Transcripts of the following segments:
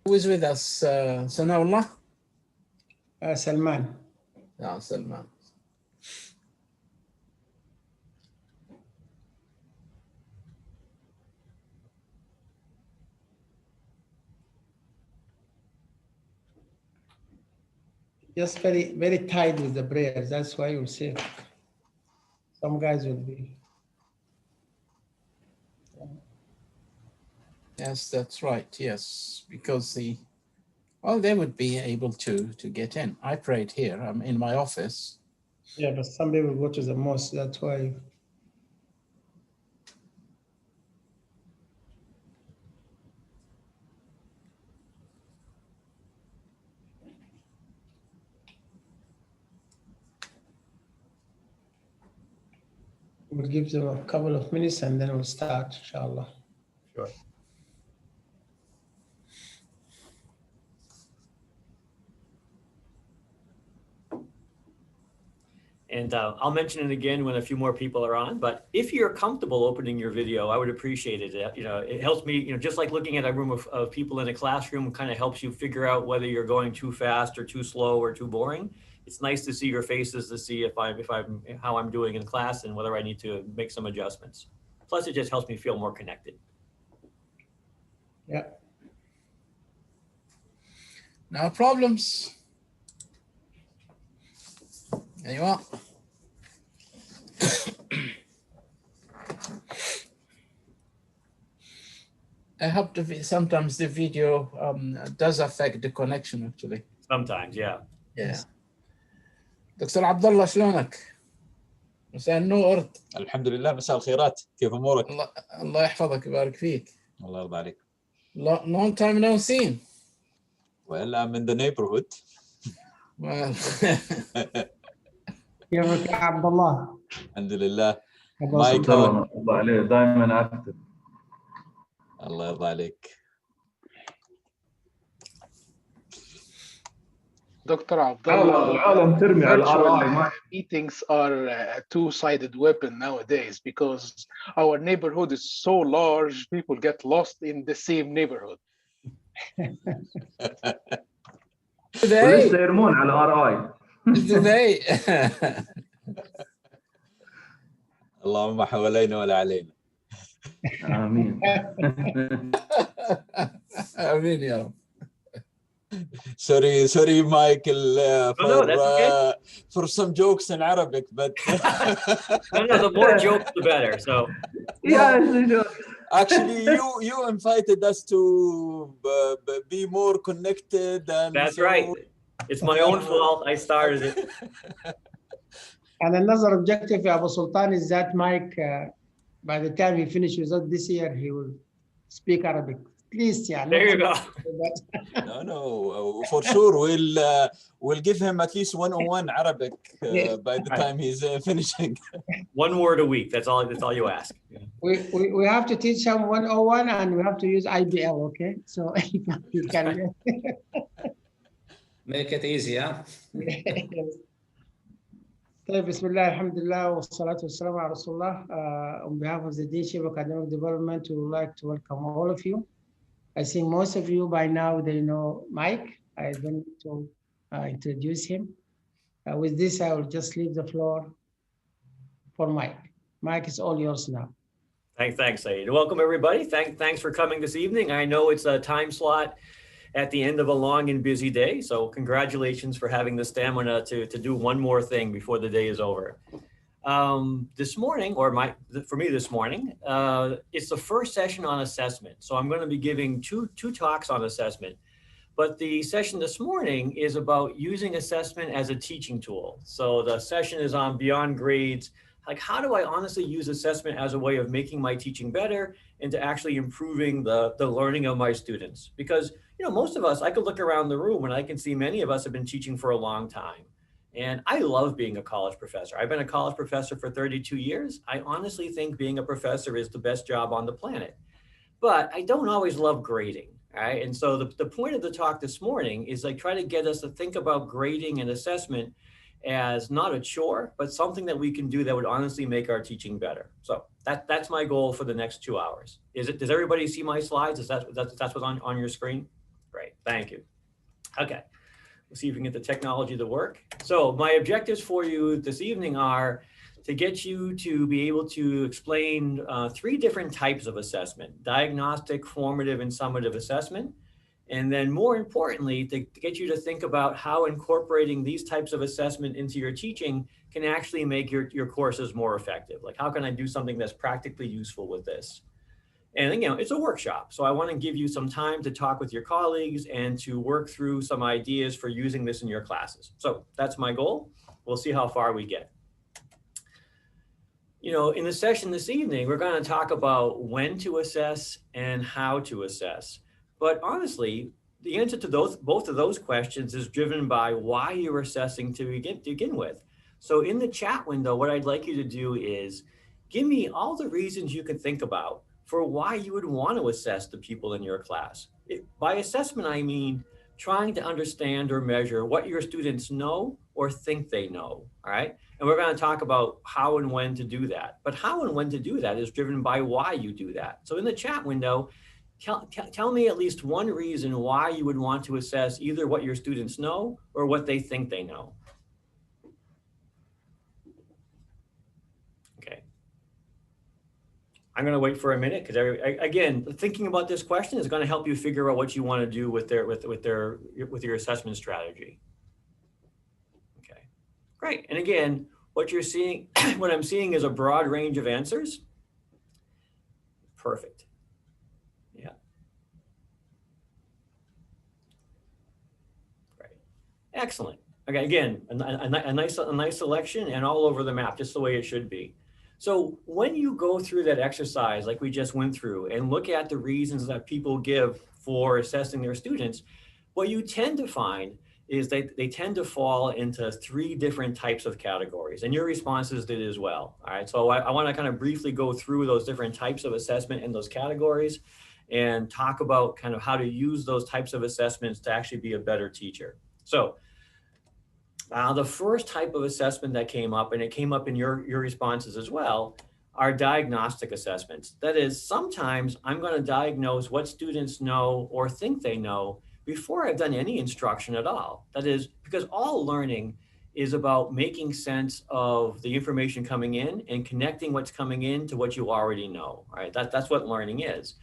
Who is with us? Sanawullah? Salman. Salman. Just very, very tight with the prayers. That's why you see some guys will be. Yes, that's right. Yes, because they would be able to get in. I prayed here. I'm in my office. Yeah, but some people go to the mosque. That's why. We'll give them a couple of minutes and then we'll start, inshallah. Sure. And I'll mention it again when a few more people are on, but if you're comfortable opening your video, I would appreciate it. It helps me, just like looking at a room of people in a classroom kind of helps you figure out whether you're going too fast or too slow or too boring. It's nice to see your faces to see how I'm doing in class and whether I need to make some adjustments. Plus, it just helps me feel more connected. Yeah. No problems. There you are. I hope sometimes the video does affect the connection actually. Sometimes, yeah. Yeah. دكتور عبد الله شلونك؟ مساء النور. الحمد لله، مساء الخيرات، كيف امورك؟ الله يحفظك ويبارك فيك. الله يرضى عليك. Long time no seen. Well, I'm in the neighborhood. Well. كيفك يا عبد الله؟ الحمد لله. مايك الله عليه دائما اكتب. الله يرضى عليك. Dr. Abdullah, meetings are a two-sided weapon nowadays because our neighborhood is so large, people get lost in the same neighborhood. ولسه يرمون على RI. اللهم حوالينا ولا علينا. آمين. آمين يا رب. Sorry, Michael, okay. for some jokes in Arabic, but no, the more jokes, the better. So, yeah, actually, you invited us to be more connected, and that's right. It's my own fault. I started it. And another objective of Abu Sultan is that Mike, by the time he finishes up this year, he will speak Arabic. Please, yeah. There you go. No, for sure. We'll give him at least 101 Arabic by the time he's finishing. 1 word a week. That's all you ask. We have to teach him 101 and we have to use IBL, okay? So you can make it easy, huh? Bismillah, alhamdulillah, wa salatu wa salam ala Rasulullah. On behalf of the Deanship of Academic Development, we would like to welcome all of you. I think most of you by now, they know Mike. I don't need to introduce him. With this, I will just leave the floor for Mike. Mike, is all yours now. Thanks, Saeed. Welcome, everybody. Thanks for coming this evening. I know it's a time slot at the end of a long and busy day. So congratulations for having the stamina to do one more thing before the day is over. This morning, for me this morning, it's the first session on assessment. So I'm going to be giving two talks on assessment. But the session this morning is about using assessment as a teaching tool. So the session is on beyond grades. Like, how do I honestly use assessment as a way of making my teaching better and to actually improving the learning of my students? Because, most of us, I could look around the room and I can see many of us have been teaching for a long time. And I love being a college professor. I've been a college professor for 32 years. I honestly think being a professor is the best job on the planet. But I don't always love grading, right? And so the point of the talk this morning is like try to get us to think about grading and assessment as not a chore, but something that we can do that would honestly make our teaching better. So that's my goal for the next 2 hours. Does everybody see my slides? That's what's on your screen? Great, thank you. Okay, we'll see if we can get the technology to work. So my objectives for you this evening are to get you to be able to explain 3 different types of assessment: diagnostic, formative, and summative assessment. And then more importantly, to get you to think about how incorporating these types of assessment into your teaching can actually make your courses more effective. Like, how can I do something that's practically useful with this? And it's a workshop. So I want to give you some time to talk with your colleagues and to work through some ideas for using this in your classes. So that's my goal. We'll see how far we get. In the session this evening, we're going to talk about when to assess and how to assess. But honestly, the answer to both of those questions is driven by why you're assessing to begin with. So in the chat window, what I'd like you to do is give me all the reasons you can think about for why you would want to assess the people in your class. By assessment, I mean trying to understand or measure what your students know or think they know, all right? And we're going to talk about how and when to do that. But how and when to do that is driven by why you do that. So in the chat window, tell me at least one reason why you would want to assess either what your students know or what they think they know. Okay. I'm going to wait for a minute because again, thinking about this question is going to help you figure out what you want to do with your assessment strategy. Okay, great. And again, what you're seeing, what I'm seeing is a broad range of answers. Perfect. Yeah. Great. Excellent. Okay, again, a nice selection and all over the map, just the way it should be. So when you go through that exercise, like we just went through, and look at the reasons that people give for assessing their students, what you tend to find is they tend to fall into 3 different types of categories, and your responses did as well. All right, so I want to kind of briefly go through those different types of assessment and those categories and talk about kind of how to use those types of assessments to actually be a better teacher. So the first type of assessment that came up, and it came up in your responses as well, are diagnostic assessments. That is, sometimes I'm going to diagnose what students know or think they know before I've done any instruction at all. That is, because all learning is about making sense of the information coming in and connecting what's coming in to what you already know, right? That's what learning is.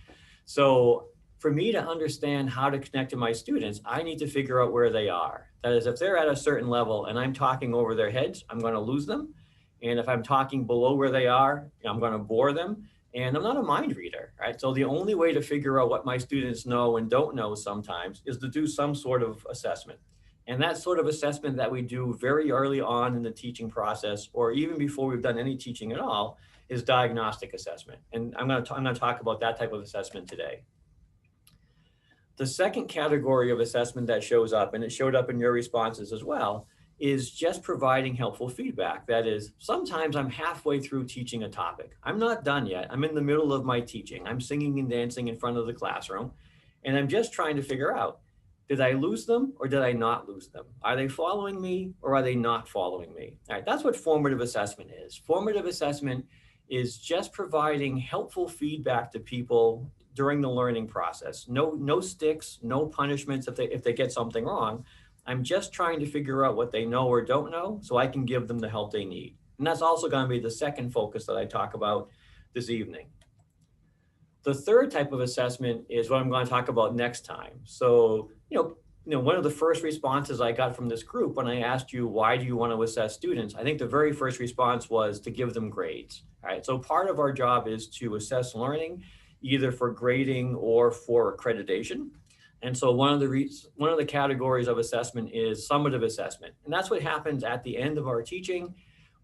So for me to understand how to connect to my students, I need to figure out where they are. That is, if they're at a certain level and I'm talking over their heads, I'm going to lose them. And if I'm talking below where they are, I'm going to bore them. And I'm not a mind reader, right? So the only way to figure out what my students know and don't know sometimes is to do some sort of assessment. And that sort of assessment that we do very early on in the teaching process, or even before we've done any teaching at all, is diagnostic assessment. And I'm going to talk about that type of assessment today. The second category of assessment that shows up, and it showed up in your responses as well, is just providing helpful feedback. That is, sometimes I'm halfway through teaching a topic. I'm not done yet. I'm in the middle of my teaching. I'm singing and dancing in front of the classroom, and I'm just trying to figure out, did I lose them or did I not lose them? Are they following me or are they not following me? All right, that's what formative assessment is. Formative assessment is just providing helpful feedback to people during the learning process. No sticks, no punishments if they get something wrong. I'm just trying to figure out what they know or don't know so I can give them the help they need. And that's also going to be the second focus that I talk about this evening. The third type of assessment is what I'm going to talk about next time. So, one of the first responses I got from this group when I asked you, why do you want to assess students? I think the very first response was to give them grades. All right, so part of our job is to assess learning, either for grading or for accreditation. And so one of the categories of assessment is summative assessment. And that's what happens at the end of our teaching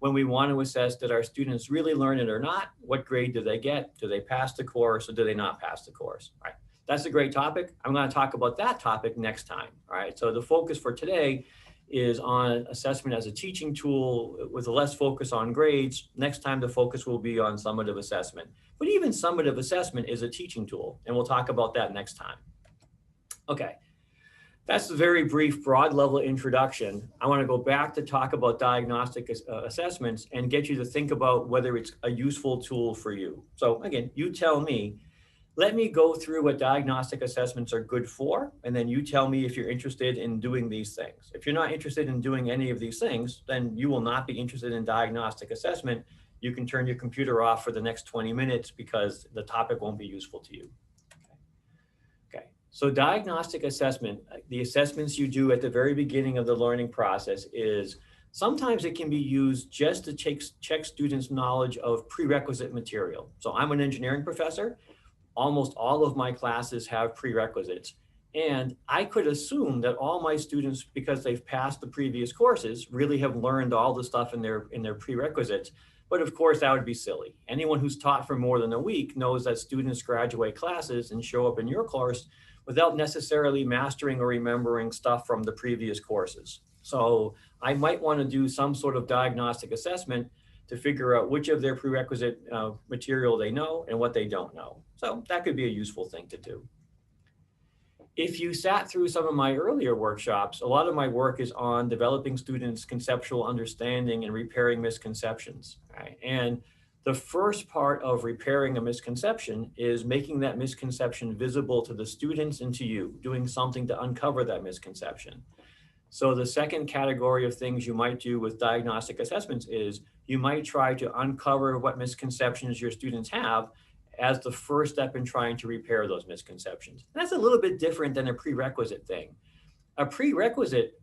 when we want to assess, did our students really learn it or not? What grade do they get? Do they pass the course or do they not pass the course? All right. That's a great topic. I'm going to talk about that topic next time. All right. So the focus for today is on assessment as a teaching tool with less focus on grades. Next time, the focus will be on summative assessment. But even summative assessment is a teaching tool, and we'll talk about that next time. Okay, that's a very brief, broad level introduction. I want to go back to talk about diagnostic assessments and get you to think about whether it's a useful tool for you. So again, you tell me, let me go through what diagnostic assessments are good for, and then you tell me if you're interested in doing these things. If you're not interested in doing any of these things, then you will not be interested in diagnostic assessment. You can turn your computer off for the next 20 minutes because the topic won't be useful to you. Okay, so diagnostic assessment, the assessments you do at the very beginning of the learning process is sometimes it can be used just to check students' knowledge of prerequisite material. So I'm an engineering professor. Almost all of my classes have prerequisites. And I could assume that all my students, because they've passed the previous courses, really have learned all the stuff in their prerequisites. But of course, that would be silly. Anyone who's taught for more than a week knows that students graduate classes and show up in your course without necessarily mastering or remembering stuff from the previous courses. So I might want to do some sort of diagnostic assessment to figure out which of their prerequisite material they know and what they don't know. So that could be a useful thing to do. If you sat through some of my earlier workshops, a lot of my work is on developing students' conceptual understanding and repairing misconceptions. Right? And the first part of repairing a misconception is making that misconception visible to the students and to you, doing something to uncover that misconception. So the second category of things you might do with diagnostic assessments is you might try to uncover what misconceptions your students have as the first step in trying to repair those misconceptions. And that's a little bit different than a prerequisite thing. A prerequisite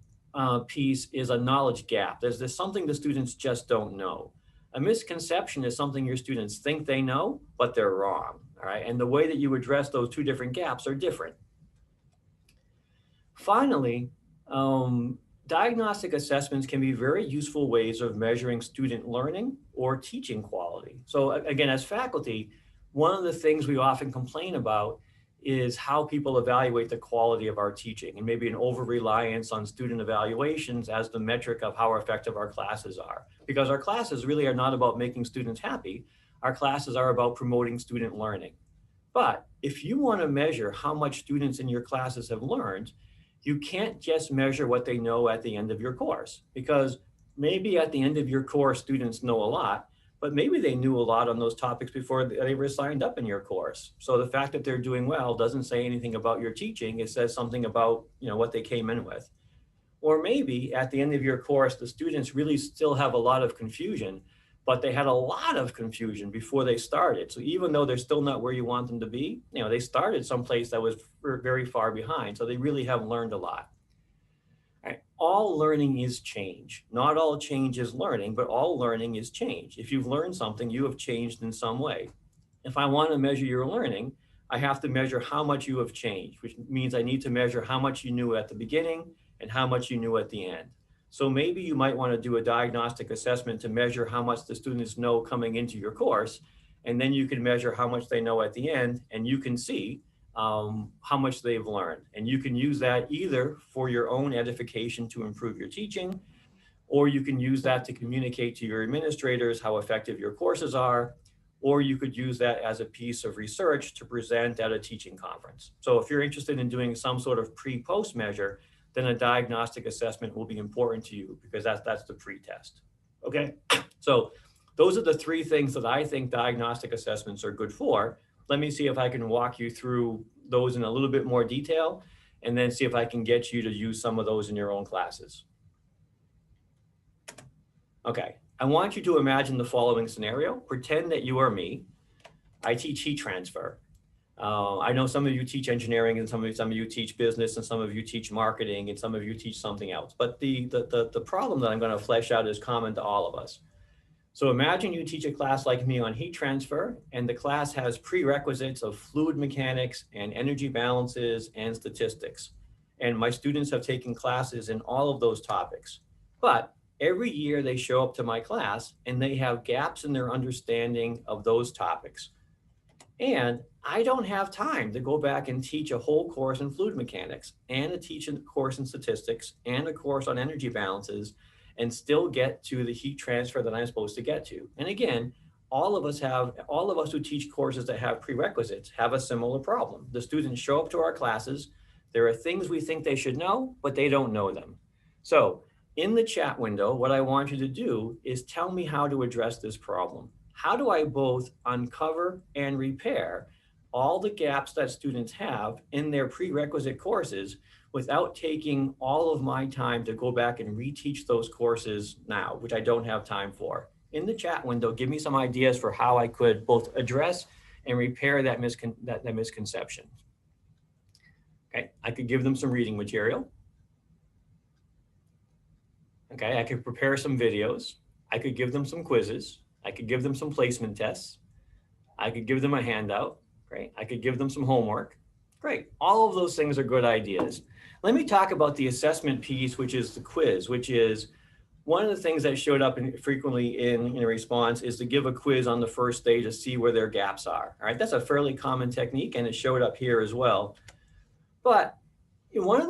piece is a knowledge gap. There's something the students just don't know. A misconception is something your students think they know, but they're wrong. All right, and the way that you address those two different gaps are different. Finally, diagnostic assessments can be very useful ways of measuring student learning or teaching quality. So again, as faculty, one of the things we often complain about is how people evaluate the quality of our teaching, and maybe an over-reliance on student evaluations as the metric of how effective our classes are. Because our classes really are not about making students happy. Our classes are about promoting student learning. But if you want to measure how much students in your classes have learned, you can't just measure what they know at the end of your course, because maybe at the end of your course, students know a lot, but maybe they knew a lot on those topics before they were signed up in your course. So the fact that they're doing well doesn't say anything about your teaching. It says something about, what they came in with. Or maybe at the end of your course, the students really still have a lot of confusion, but they had a lot of confusion before they started. So even though they're still not where you want them to be, they started someplace that was very far behind. So they really have learned a lot. Right. All learning is change. Not all change is learning, but all learning is change. If you've learned something, you have changed in some way. If I want to measure your learning, I have to measure how much you have changed, which means I need to measure how much you knew at the beginning and how much you knew at the end. So maybe you might want to do a diagnostic assessment to measure how much the students know coming into your course, and then you can measure how much they know at the end, and you can see how much they've learned. And you can use that either for your own edification to improve your teaching, or you can use that to communicate to your administrators how effective your courses are, or you could use that as a piece of research to present at a teaching conference. So if you're interested in doing some sort of pre-post measure, then a diagnostic assessment will be important to you, because that's the pre-test. Okay, so those are the three things that I think diagnostic assessments are good for. Let me see if I can walk you through those in a little bit more detail, and then see if I can get you to use some of those in your own classes. Okay, I want you to imagine the following scenario. Pretend that you are me. I teach heat transfer. I know some of you teach engineering, and some of you teach business, and some of you teach marketing, and some of you teach something else. But the problem that I'm going to flesh out is common to all of us. So imagine you teach a class like me on heat transfer, and the class has prerequisites of fluid mechanics and energy balances and statistics. And my students have taken classes in all of those topics. But every year they show up to my class and they have gaps in their understanding of those topics. And I don't have time to go back and teach a whole course in fluid mechanics, and teach a course in statistics, and a course on energy balances, and still get to the heat transfer that I'm supposed to get to. And again, all of us who teach courses that have prerequisites have a similar problem. The students show up to our classes. There are things we think they should know, but they don't know them. So in the chat window, what I want you to do is tell me how to address this problem. How do I both uncover and repair all the gaps that students have in their prerequisite courses without taking all of my time to go back and reteach those courses now, which I don't have time for. In the chat window, give me some ideas for how I could both address and repair that misconception. Okay, I could give them some reading material. Okay, I could prepare some videos. I could give them some quizzes. I could give them some placement tests. I could give them a handout. Great. I could give them some homework. Great. All of those things are good ideas. Let me talk about the assessment piece, which is the quiz, which is one of the things that showed up frequently in a response is to give a quiz on the first day to see where their gaps are. All right, that's a fairly common technique, and it showed up here as well. But one of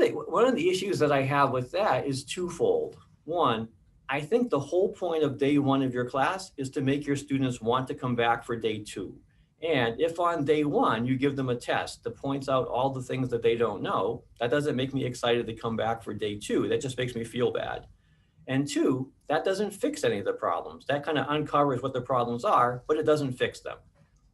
the issues that I have with that is twofold. One, I think the whole point of day one of your class is to make your students want to come back for day two. And if on day one you give them a test that points out all the things that they don't know, that doesn't make me excited to come back for day two. That just makes me feel bad. And two, that doesn't fix any of the problems. That kind of uncovers what the problems are, but it doesn't fix them.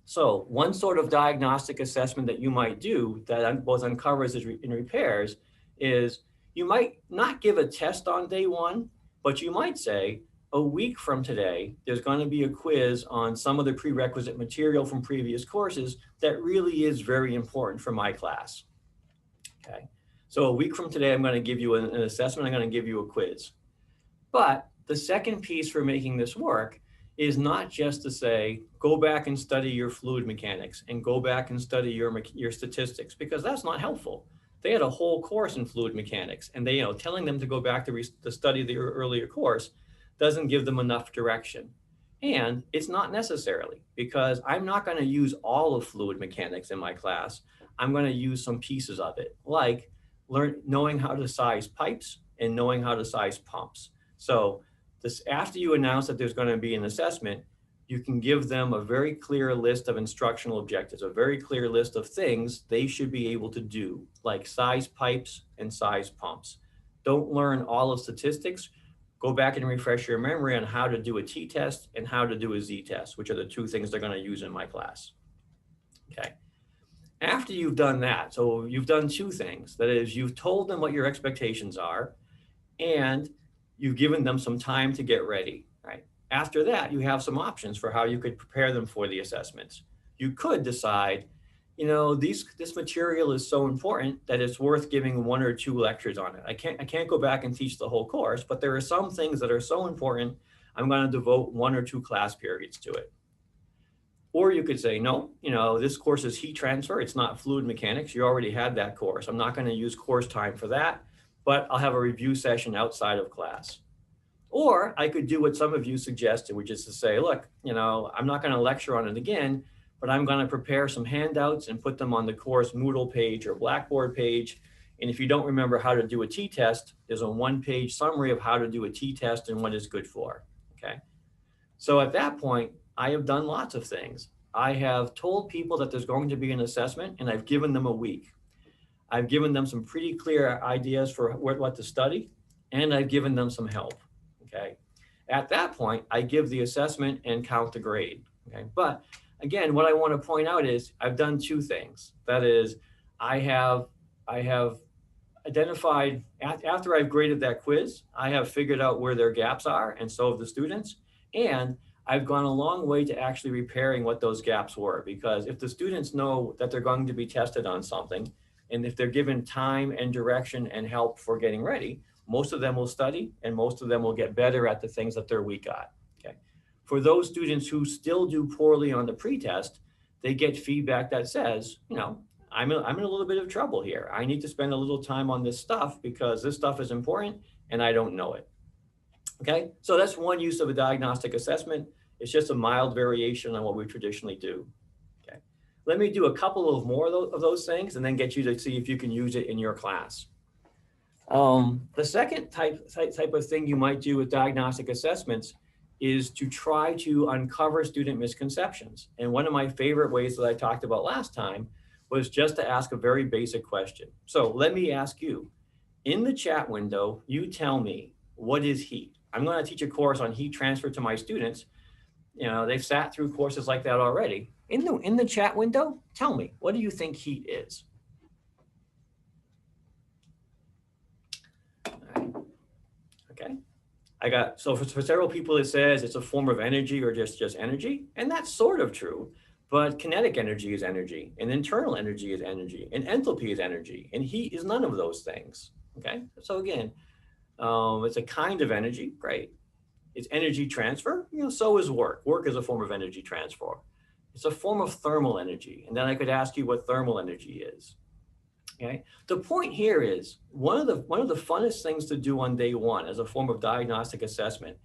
So one sort of diagnostic assessment that you might do that both uncovers and repairs is you might not give a test on day one, but you might say, a week from today, there's going to be a quiz on some of the prerequisite material from previous courses that really is very important for my class. Okay, so a week from today, I'm going to give you an assessment. I'm going to give you a quiz. But the second piece for making this work is not just to say, go back and study your fluid mechanics and go back and study your statistics, because that's not helpful. They had a whole course in fluid mechanics, and they, telling them to go back to study the earlier course doesn't give them enough direction. And it's not necessarily, because I'm not going to use all of fluid mechanics in my class. I'm going to use some pieces of it, like knowing how to size pipes and knowing how to size pumps. So after you announce that there's going to be an assessment, you can give them a very clear list of instructional objectives, a very clear list of things they should be able to do, like size pipes and size pumps. Don't learn all of statistics. Go back and refresh your memory on how to do a t-test and how to do a z-test, which are the two things they're going to use in my class. Okay. After you've done that, so you've done two things. That is, you've told them what your expectations are, and you've given them some time to get ready, right? After that, you have some options for how you could prepare them for the assessments. You could decide, this material is so important that it's worth giving 1 or 2 lectures on it. I can't go back and teach the whole course, but there are some things that are so important, I'm going to devote 1 or 2 class periods to it. Or you could say, no, this course is heat transfer. It's not fluid mechanics. You already had that course. I'm not going to use course time for that, but I'll have a review session outside of class. Or I could do what some of you suggested, which is to say, look, I'm not going to lecture on it again, but I'm going to prepare some handouts and put them on the course Moodle page or Blackboard page. And if you don't remember how to do a t-test, there's a 1-page summary of how to do a t-test and what it's good for. Okay. So at that point, I have done lots of things. I have told people that there's going to be an assessment, and I've given them a week. I've given them some pretty clear ideas for what to study, and I've given them some help. Okay. At that point, I give the assessment and count the grade. Okay. But again, what I want to point out is I've done 2 things. That is, I have identified, after I've graded that quiz, I have figured out where their gaps are, and so have the students. And I've gone a long way to actually repairing what those gaps were, because if the students know that they're going to be tested on something, and if they're given time and direction and help for getting ready, most of them will study and most of them will get better at the things that they're weak at. Okay. For those students who still do poorly on the pretest, they get feedback that says, I'm in a little bit of trouble here. I need to spend a little time on this stuff because this stuff is important and I don't know it. Okay, so that's one use of a diagnostic assessment. It's just a mild variation on what we traditionally do. Okay, let me do a couple of more of those things and then get you to see if you can use it in your class. The second type of thing you might do with diagnostic assessments is to try to uncover student misconceptions. And one of my favorite ways that I talked about last time was just to ask a very basic question. So let me ask you, in the chat window, you tell me, what is heat? I'm going to teach a course on heat transfer to my students. You know, they've sat through courses like that already. In the chat window, tell me, what do you think heat is? All right. Okay. So for several people, it says it's a form of energy or just energy. And that's sort of true, but kinetic energy is energy, and internal energy is energy, and enthalpy is energy, and heat is none of those things. Okay. So again, it's a kind of energy, great. It's energy transfer, you know, so is work. Work is a form of energy transfer. It's a form of thermal energy. And then I could ask you what thermal energy is. Okay. The point here is one of the funnest things to do on day one as a form of diagnostic assessment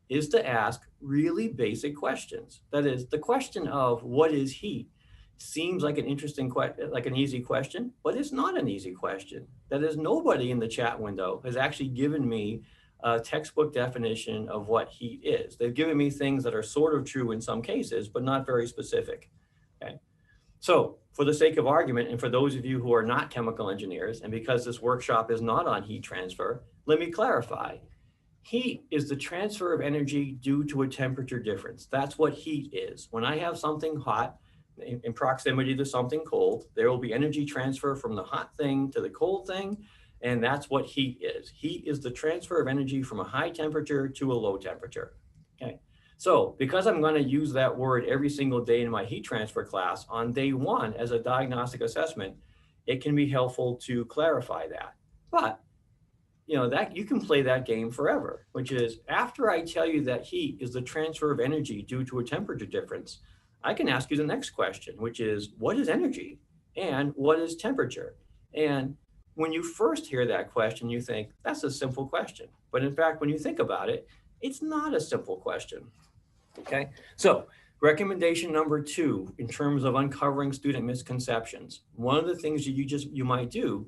is to ask really basic questions. That is, the question of what is heat seems like an interesting question, like an easy question, but it's not an easy question. That is, nobody in the chat window has actually given me a textbook definition of what heat is. They've given me things that are sort of true in some cases, but not very specific. Okay. So for the sake of argument, and for those of you who are not chemical engineers, and because this workshop is not on heat transfer, let me clarify. Heat is the transfer of energy due to a temperature difference. That's what heat is. When I have something hot in proximity to something cold, there will be energy transfer from the hot thing to the cold thing. And that's what heat is. Heat is the transfer of energy from a high temperature to a low temperature. Okay. So because I'm going to use that word every single day in my heat transfer class, on day one as a diagnostic assessment, it can be helpful to clarify that. But you know, that you can play that game forever, which is after I tell you that heat is the transfer of energy due to a temperature difference, I can ask you the next question, which is what is energy and what is temperature? And when you first hear that question, you think that's a simple question. But in fact, when you think about it, it's not a simple question. Okay, so recommendation number 2, in terms of uncovering student misconceptions, one of the things you might do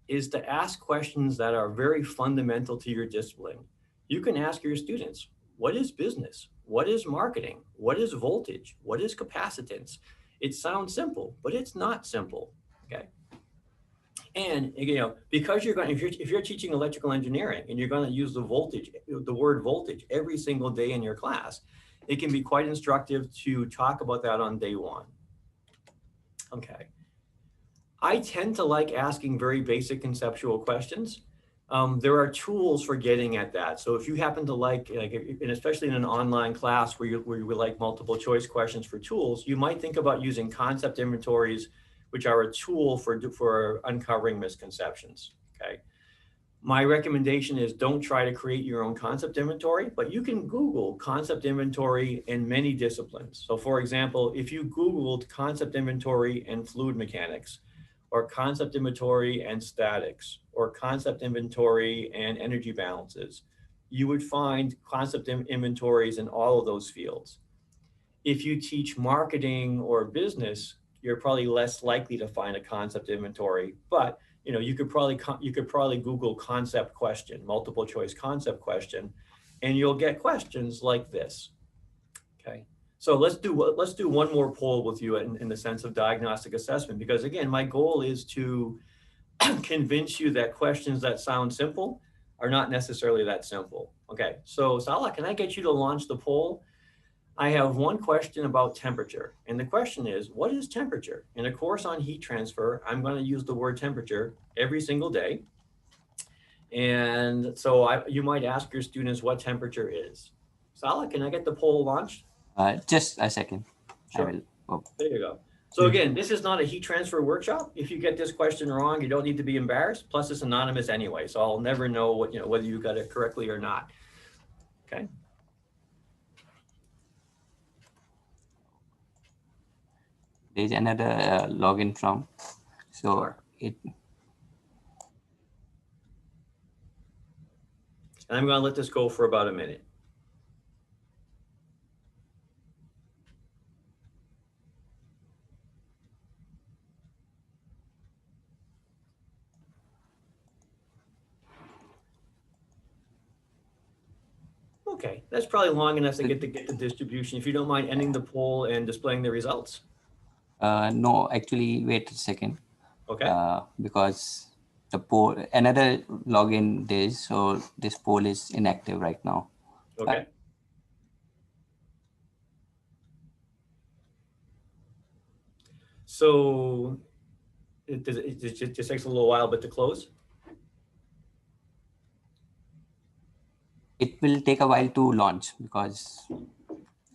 is to ask questions that are very fundamental to your discipline. You can ask your students, what is business? What is marketing? What is voltage? What is capacitance? It sounds simple, but it's not simple. Okay. And you know, because if you're teaching electrical engineering and you're going to use the word voltage every single day in your class, it can be quite instructive to talk about that on day one. Okay. I tend to like asking very basic conceptual questions. There are tools for getting at that. So if you happen to like and especially in an online class where you would like multiple choice questions for tools, you might think about using concept inventories, which are a tool for uncovering misconceptions. Okay. My recommendation is don't try to create your own concept inventory, but you can Google concept inventory in many disciplines. So for example, if you Googled concept inventory and fluid mechanics, or concept inventory and statics, or concept inventory and energy balances, you would find concept inventories in all of those fields. If you teach marketing or business, you're probably less likely to find a concept inventory, but you know, you could probably Google concept question, multiple choice concept question, and you'll get questions like this. Okay, so let's do one more poll with you in the sense of diagnostic assessment, because again, my goal is to convince you that questions that sound simple are not necessarily that simple. Okay, so Salah, can I get you to launch the poll? I have one question about temperature, and the question is, what is temperature? In a course on heat transfer, I'm going to use the word temperature every single day. And so you might ask your students what temperature is. Salah, can I get the poll launched? Just a second. Sure. There you go. So again, this is not a heat transfer workshop. If you get this question wrong, you don't need to be embarrassed. Plus, it's anonymous anyway, so I'll never know whether you got it correctly or not. Okay. There's another login from, so sure. And I'm going to let this go for about a minute. Okay, that's probably long enough to get the distribution. If you don't mind ending the poll and displaying the results. no, actually, wait a second. Okay. Because the poll, another login days, so this poll is inactive right now. Okay. So it just takes a little while, but to close. It will take a while to launch because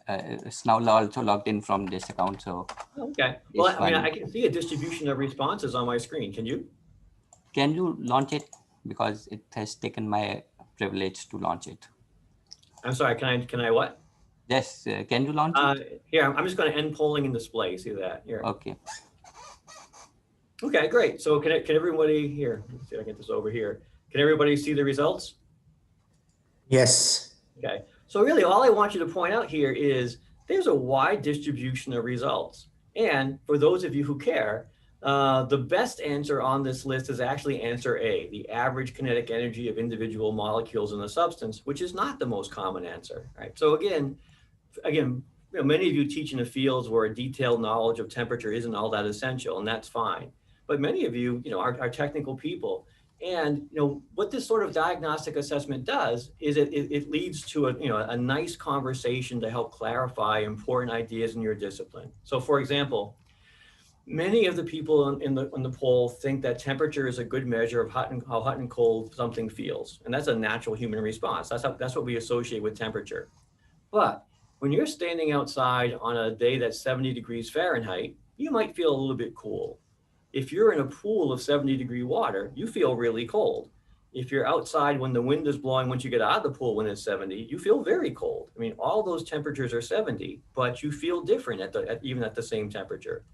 it's now also logged in from this account. So okay. Well, I mean, I can see a distribution of responses on my screen. Can you? Can you launch it? Because it has taken my privilege to launch it. I'm sorry. Can I what? Yes. Can you launch it? Here, I'm just going to end polling and display. See that here. Okay. Okay, great. So can everybody here? Let's see if I can get this over here. Can everybody see the results? Yes. Okay. So really, all I want you to point out here is there's a wide distribution of results. And for those of you who care, the best answer on this list is actually answer A, the average kinetic energy of individual molecules in a substance, which is not the most common answer, right? So again, many of you teach in the fields where a detailed knowledge of temperature isn't all that essential, and that's fine. But many of you, are technical people. And what this sort of diagnostic assessment does is it leads to a nice conversation to help clarify important ideas in your discipline. So for example, many of the people in the poll think that temperature is a good measure of how hot and cold something feels. And that's a natural human response. That's what we associate with temperature. But when you're standing outside on a day that's 70 degrees Fahrenheit, you might feel a little bit cool. If you're in a pool of 70-degree water, you feel really cold. If you're outside when the wind is blowing, once you get out of the pool when it's 70, you feel very cold. I mean, all those temperatures are 70, but you feel different even at the same temperature.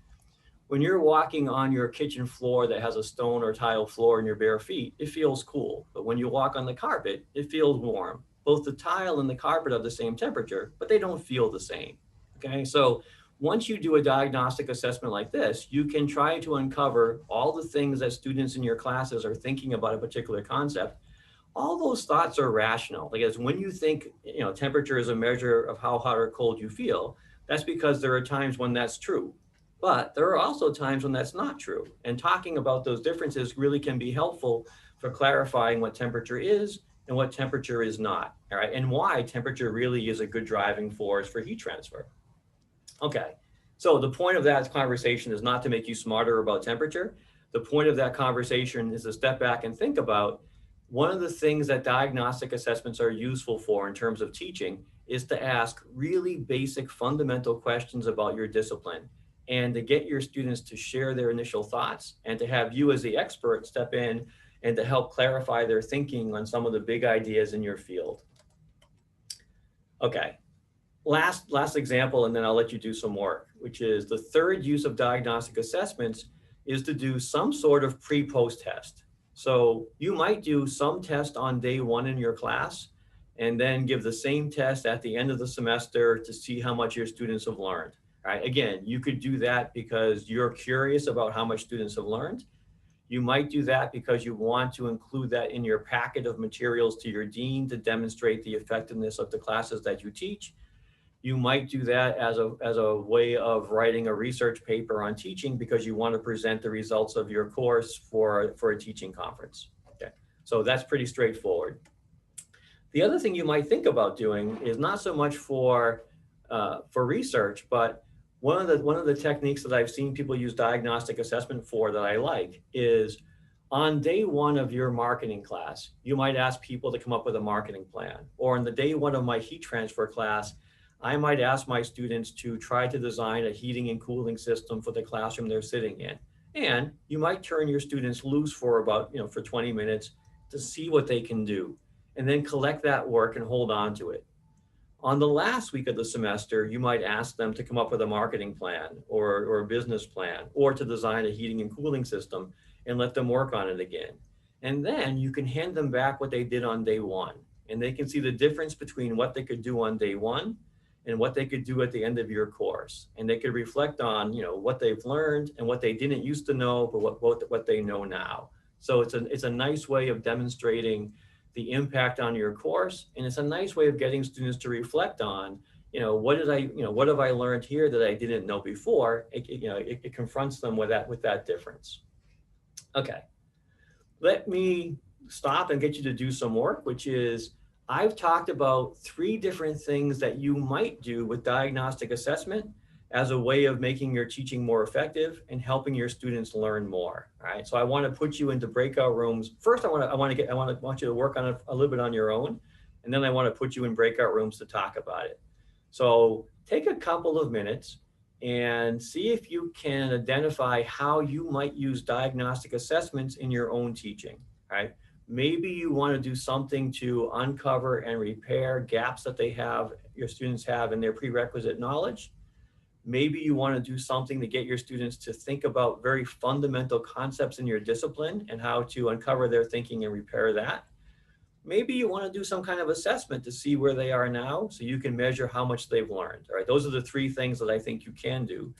When you're walking on your kitchen floor that has a stone or tile floor in your bare feet, it feels cool. But when you walk on the carpet, it feels warm. Both the tile and the carpet are the same temperature, but they don't feel the same. Okay, so once you do a diagnostic assessment like this, you can try to uncover all the things that students in your classes are thinking about a particular concept. All those thoughts are rational, because when you think, temperature is a measure of how hot or cold you feel, that's because there are times when that's true. But there are also times when that's not true. And talking about those differences really can be helpful for clarifying what temperature is and what temperature is not, all right? And why temperature really is a good driving force for heat transfer. Okay, so the point of that conversation is not to make you smarter about temperature. The point of that conversation is to step back and think about one of the things that diagnostic assessments are useful for in terms of teaching is to ask really basic fundamental questions about your discipline and to get your students to share their initial thoughts and to have you as the expert step in and to help clarify their thinking on some of the big ideas in your field. Okay. Last example, and then I'll let you do some work, which is the third use of diagnostic assessments is to do some sort of pre-post test. So you might do some test on day one in your class and then give the same test at the end of the semester to see how much your students have learned. Right? Again, you could do that because you're curious about how much students have learned. You might do that because you want to include that in your packet of materials to your dean to demonstrate the effectiveness of the classes that you teach. You might do that as a way of writing a research paper on teaching because you want to present the results of your course for a teaching conference. Okay, so that's pretty straightforward. The other thing you might think about doing is not so much for research, but one of the techniques that I've seen people use diagnostic assessment for that I like is on day one of your marketing class, you might ask people to come up with a marketing plan. Or on the day one of my heat transfer class, I might ask my students to try to design a heating and cooling system for the classroom they're sitting in. And you might turn your students loose for about, for 20 minutes to see what they can do, and then collect that work and hold on to it. On the last week of the semester, you might ask them to come up with a marketing plan or a business plan, or to design a heating and cooling system and let them work on it again. And then you can hand them back what they did on day one, and they can see the difference between what they could do on day one and what they could do at the end of your course. And they could reflect on, what they've learned and what they didn't used to know, but what they know now. So it's a nice way of demonstrating the impact on your course. And it's a nice way of getting students to reflect on, what have I learned here that I didn't know before? It confronts them with that difference. Okay, let me stop and get you to do some work, which is, I've talked about 3 different things that you might do with diagnostic assessment as a way of making your teaching more effective and helping your students learn more. All right. So I want to put you into breakout rooms. First, I want you to work on it a little bit on your own, and then I want to put you in breakout rooms to talk about it. So take a couple of minutes and see if you can identify how you might use diagnostic assessments in your own teaching. Right. Maybe you want to do something to uncover and repair gaps that your students have in their prerequisite knowledge. Maybe you want to do something to get your students to think about very fundamental concepts in your discipline and how to uncover their thinking and repair that. Maybe you want to do some kind of assessment to see where they are now so you can measure how much they've learned. All right, those are the three things that I think you can do.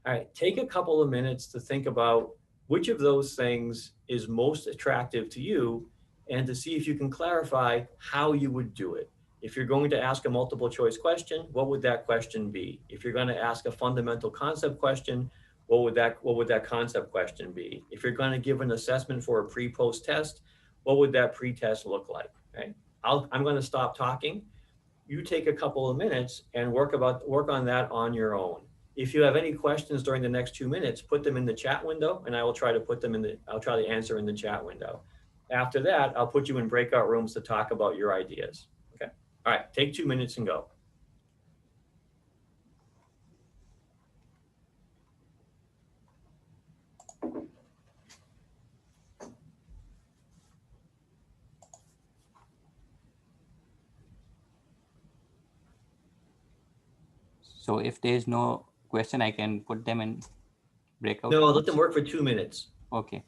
All right, take a couple of minutes to think about which of those things is most attractive to you and to see if you can clarify how you would do it. If you're going to ask a multiple choice question, what would that question be? If you're going to ask a fundamental concept question, what would that concept question be? If you're going to give an assessment for a pre-post test, what would that pre-test look like? Okay? I'm going to stop talking. You take a couple of minutes and work on that on your own. If you have any questions during the next 2 minutes, put them in the chat window, and I will try to answer in the chat window. After that, I'll put you in breakout rooms to talk about your ideas. Okay. All right. Take 2 minutes and go. So if there is no question, I can put them in breakout. No, let them work for 2 minutes. Okay.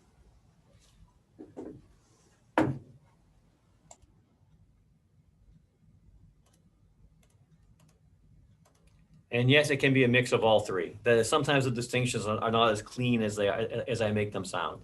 And yes, it can be a mix of all three. Sometimes the distinctions are not as clean as I make them sound.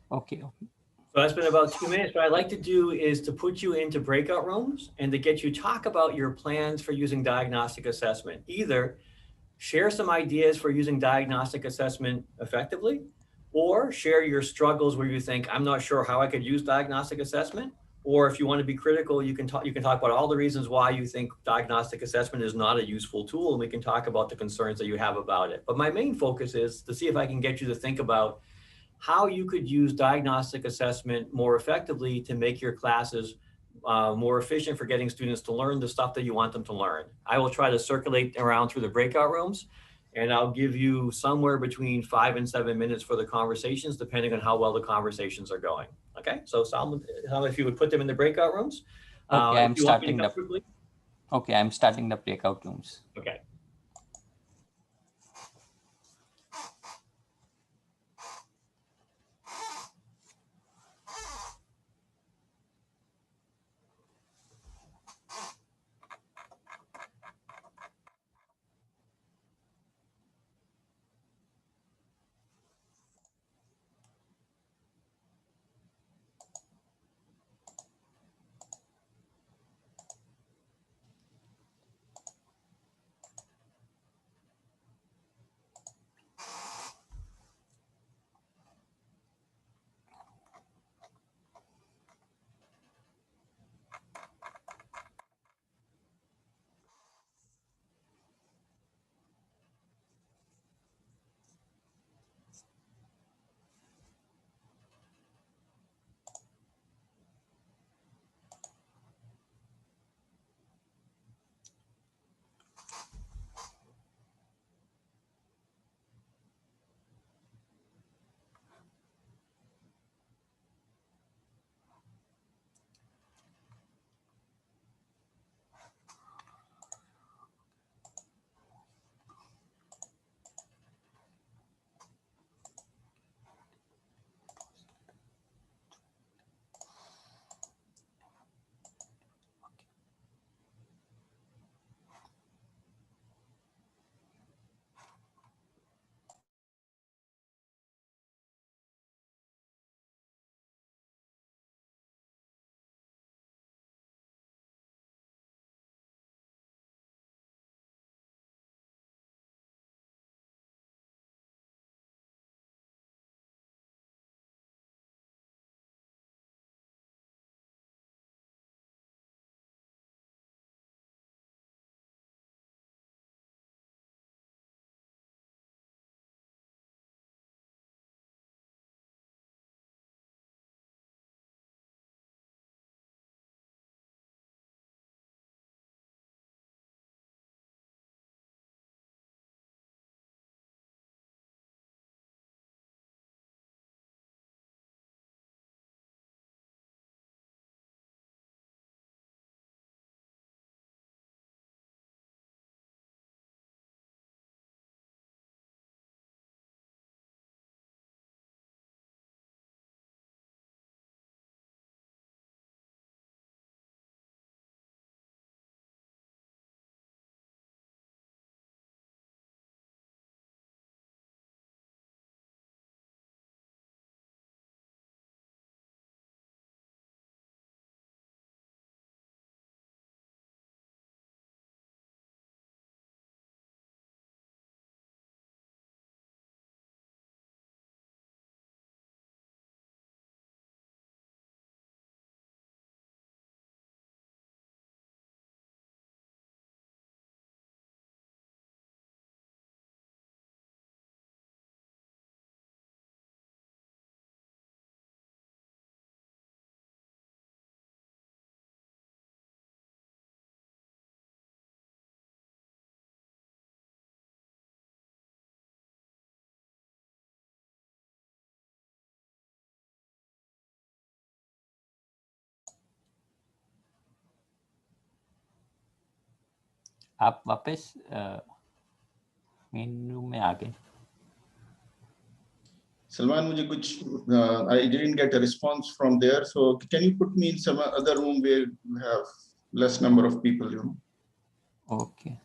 Okay. So that's been about 2 minutes. What I'd like to do is to put you into breakout rooms and to get you talk about your plans for using diagnostic assessment. Either share some ideas for using diagnostic assessment effectively, or share your struggles where you think, I'm not sure how I could use diagnostic assessment. Or if you want to be critical, you can talk about all the reasons why you think diagnostic assessment is not a useful tool, and we can talk about the concerns that you have about it. But my main focus is to see if I can get you to think about how you could use diagnostic assessment more effectively to make your classes more efficient for getting students to learn the stuff that you want them to learn. I will try to circulate around through the breakout rooms, and I'll give you somewhere between 5 and 7 minutes for the conversations, depending on how well the conversations are going. Okay, so Salman, if you would put them in the breakout rooms. Okay, I'm starting the breakout rooms. Okay. आप वापस main room में आ गए. Salman, मुझे कुछ I didn't get a response from there. So can you put me in some other room where you have less number of people? You know. Okay.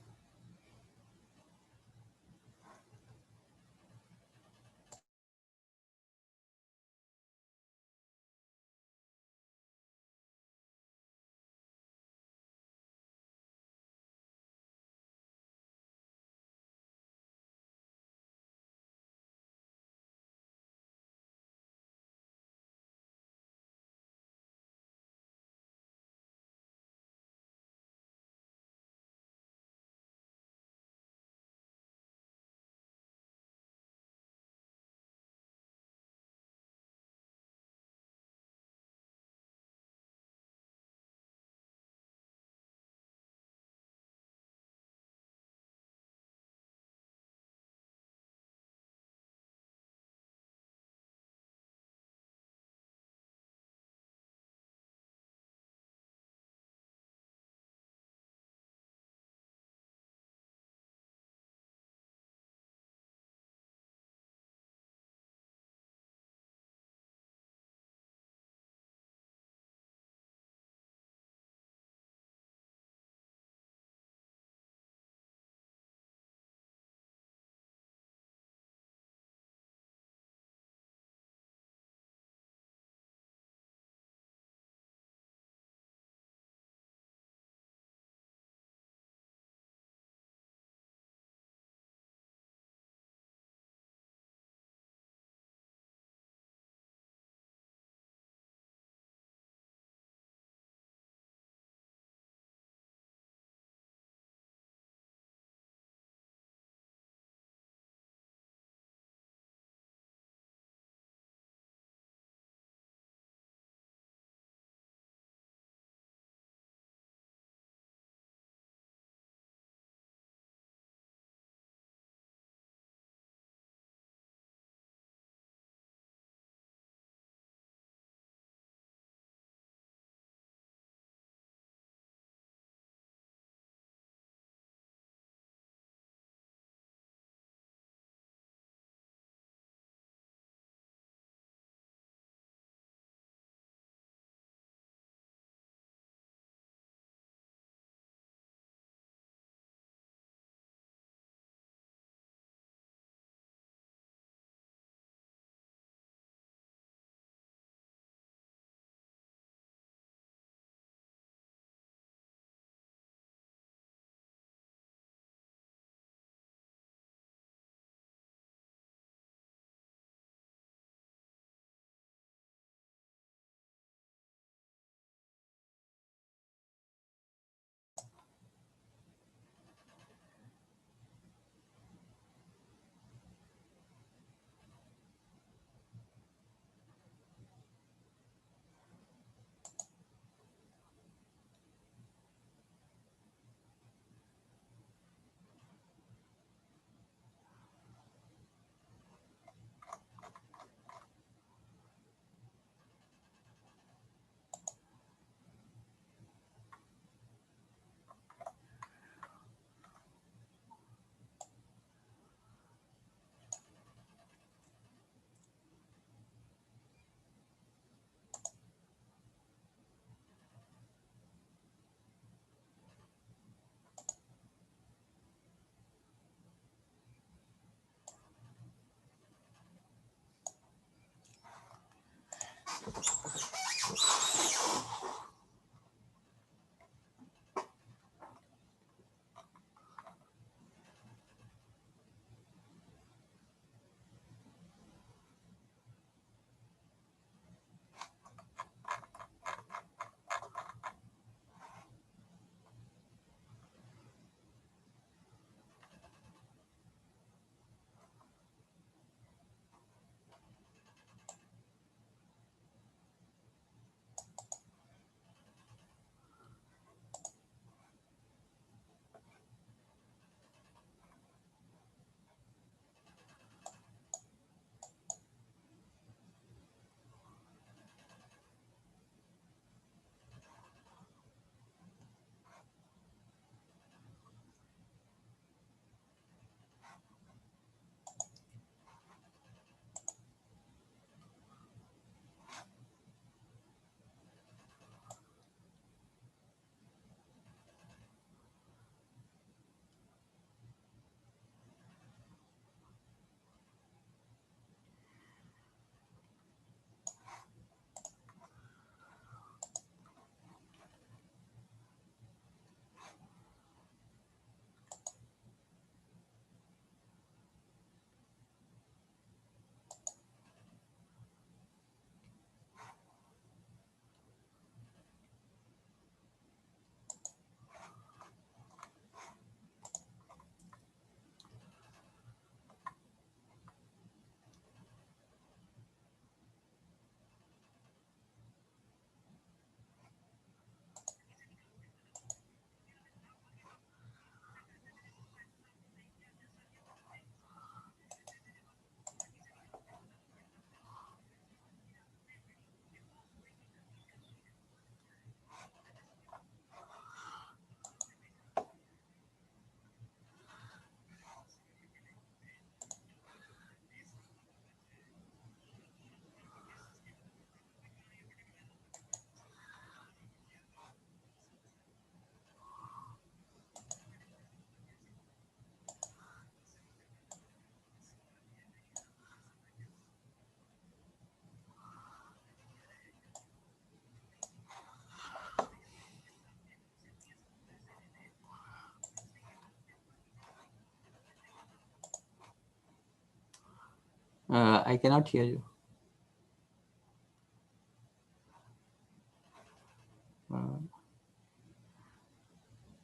I cannot hear you.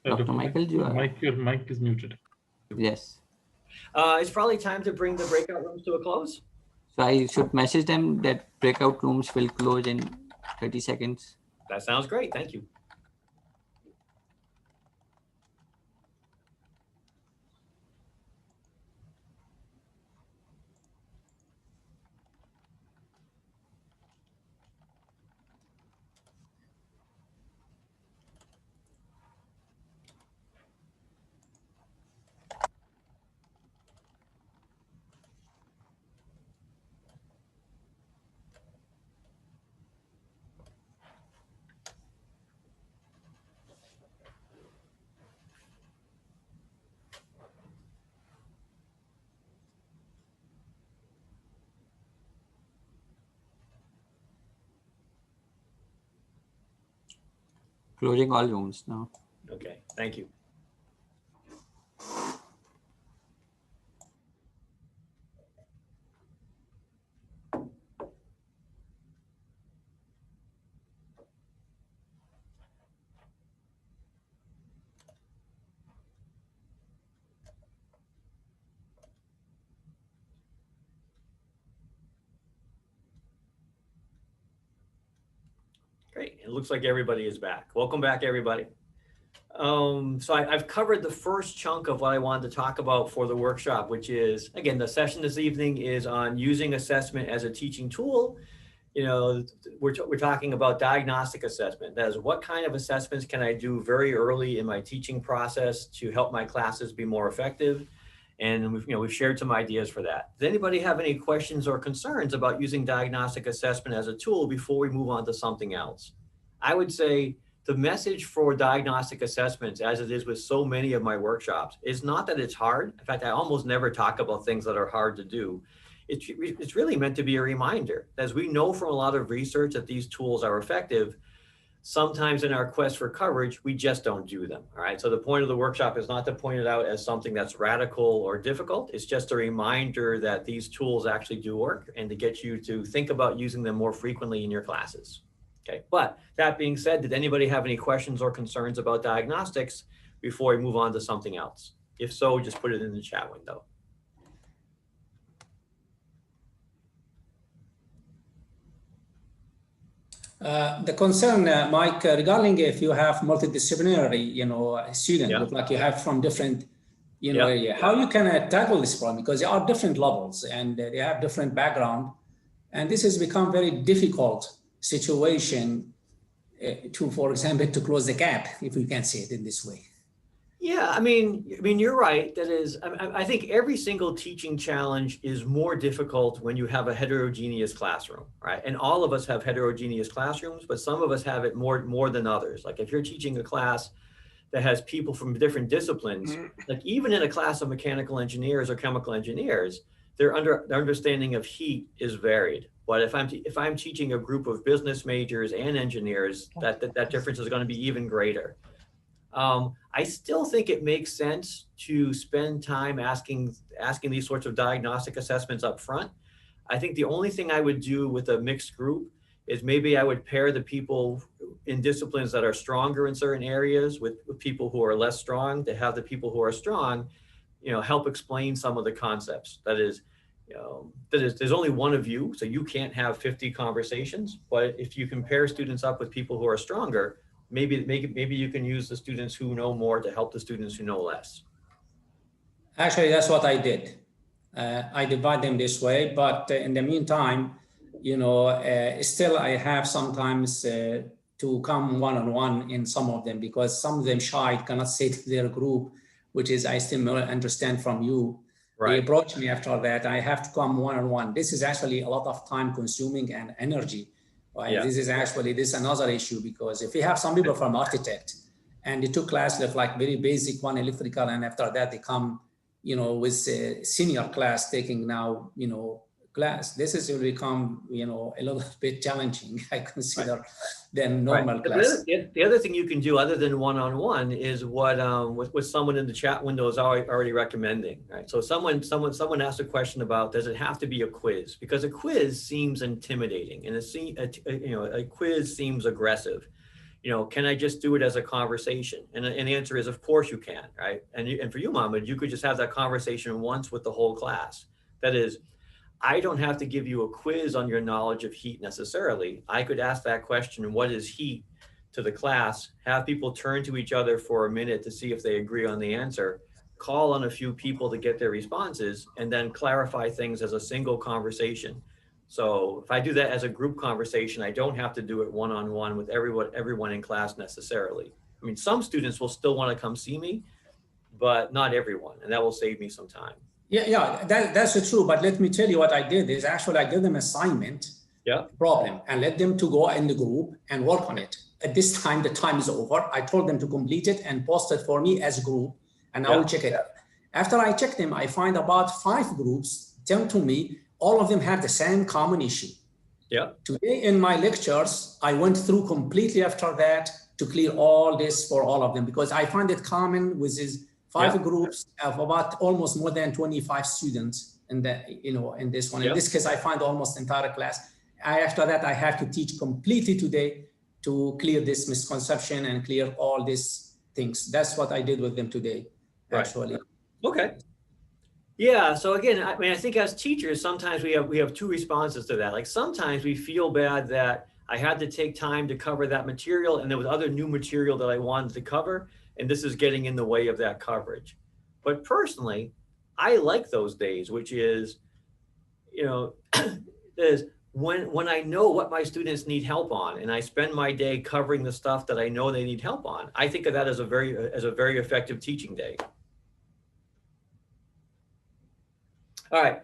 Dr. Michael, your mic is muted. Yes. It's probably time to bring the breakout rooms to a close. So I should message them that breakout rooms will close in 30 seconds. That sounds great. Thank you. Closing all rooms now. Okay, thank you. Great. It looks like everybody is back. Welcome back, everybody. So I've covered the first chunk of what I wanted to talk about for the workshop, which is, again, the session this evening is on using assessment as a teaching tool. You know, we're talking about diagnostic assessment. That is, what kind of assessments can I do very early in my teaching process to help my classes be more effective? And we've shared some ideas for that. Does anybody have any questions or concerns about using diagnostic assessment as a tool before we move on to something else? I would say the message for diagnostic assessments, as it is with so many of my workshops, is not that it's hard. In fact, I almost never talk about things that are hard to do. It's really meant to be a reminder. As we know from a lot of research that these tools are effective, sometimes in our quest for coverage, we just don't do them, all right? So the point of the workshop is not to point it out as something that's radical or difficult. It's just a reminder that these tools actually do work and to get you to think about using them more frequently in your classes, okay? But that being said, did anybody have any questions or concerns about diagnostics before we move on to something else? If so, just put it in the chat window. The concern, Mike, regarding if you have multidisciplinary, student, Yeah. look like you have from different, area, how you can tackle this problem, because there are different levels and they have different background, and this has become very difficult situation to, for example, to close the gap, if we can say it in this way. Yeah, I mean, you're right. That is, I think every single teaching challenge is more difficult when you have a heterogeneous classroom, right? And all of us have heterogeneous classrooms, but some of us have it more than others. Like if you're teaching a class that has people from different disciplines, like even in a class of mechanical engineers or chemical engineers, their understanding of heat is varied. But if I'm teaching a group of business majors and engineers, that difference is going to be even greater. I still think it makes sense to spend time asking these sorts of diagnostic assessments up front. I think the only thing I would do with a mixed group is maybe I would pair the people in disciplines that are stronger in certain areas with people who are less strong, to have the people who are strong, help explain some of the concepts. That is, there's only one of you, so you can't have 50 conversations. But if you can pair students up with people who are stronger, maybe you can use the students who know more to help the students who know less. Actually, that's what I did. I divide them this way, but in the meantime, still I have sometimes to come one-on-one in some of them, because some of them shy, cannot say to their group, which is, I still understand from you. Right. They approach me after that. I have to come one-on-one. This is actually a lot of time consuming and energy. Right? Yeah. This is another issue, because if you have some people from architect and they took class like very basic one electrical, and after that they come, with a senior class taking now, class, this is will become, you know, a little bit challenging, I consider, than normal class. The other thing you can do other than one-on-one is what someone in the chat window is already recommending, right? So someone asked a question about, does it have to be a quiz? Because a quiz seems intimidating, and a quiz seems aggressive. You know, can I just do it as a conversation? And the answer is, of course you can, right? And for you, Mohammed, you could just have that conversation once with the whole class. That is, I don't have to give you a quiz on your knowledge of heat necessarily. I could ask that question, what is heat, to the class, have people turn to each other for a minute to see if they agree on the answer, call on a few people to get their responses, and then clarify things as a single conversation. So if I do that as a group conversation, I don't have to do it one-on-one with everyone in class necessarily. I mean, some students will still want to come see me, but not everyone, and that will save me some time. Yeah, that's true. But let me tell you what I did is actually I gave them assignment problem and let them to go in the group and work on it. At this time, the time is over. I told them to complete it and post it for me as a group, and I will check it out. After I check them, I find about 5 groups turn to me. All of them have the same common issue. Yeah. Today in my lectures, I went through completely after that to clear all this for all of them, because I find it common with these 5 groups of about almost more than 25 students in in this one. In this case, I find almost entire class. After that, I have to teach completely today to clear this misconception and clear all these things. That's what I did with them today, actually. Okay. Yeah. So again, I mean, I think as teachers, sometimes we have 2 responses to that. Like sometimes we feel bad that I had to take time to cover that material, and there was other new material that I wanted to cover, and this is getting in the way of that coverage. But personally, I like those days, which is, you know, is when I know what my students need help on, and I spend my day covering the stuff that I know they need help on. I think of that as a very effective teaching day. All right,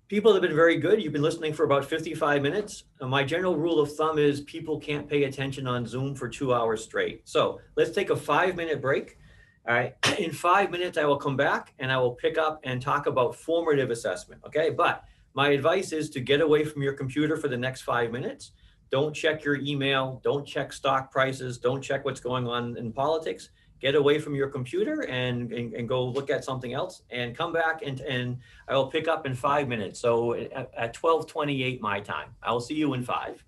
people have been very good. You've been listening for about 55 minutes. My general rule of thumb is people can't pay attention on Zoom for 2 hours straight. So let's take a 5-minute break. All right, in 5 minutes, I will come back and I will pick up and talk about formative assessment, okay? But my advice is to get away from your computer for the next 5 minutes. Don't check your email, don't check stock prices, don't check what's going on in politics. Get away from your computer and go look at something else, and come back and I will pick up in 5 minutes. So at 12:28 my time, I will see you in 5.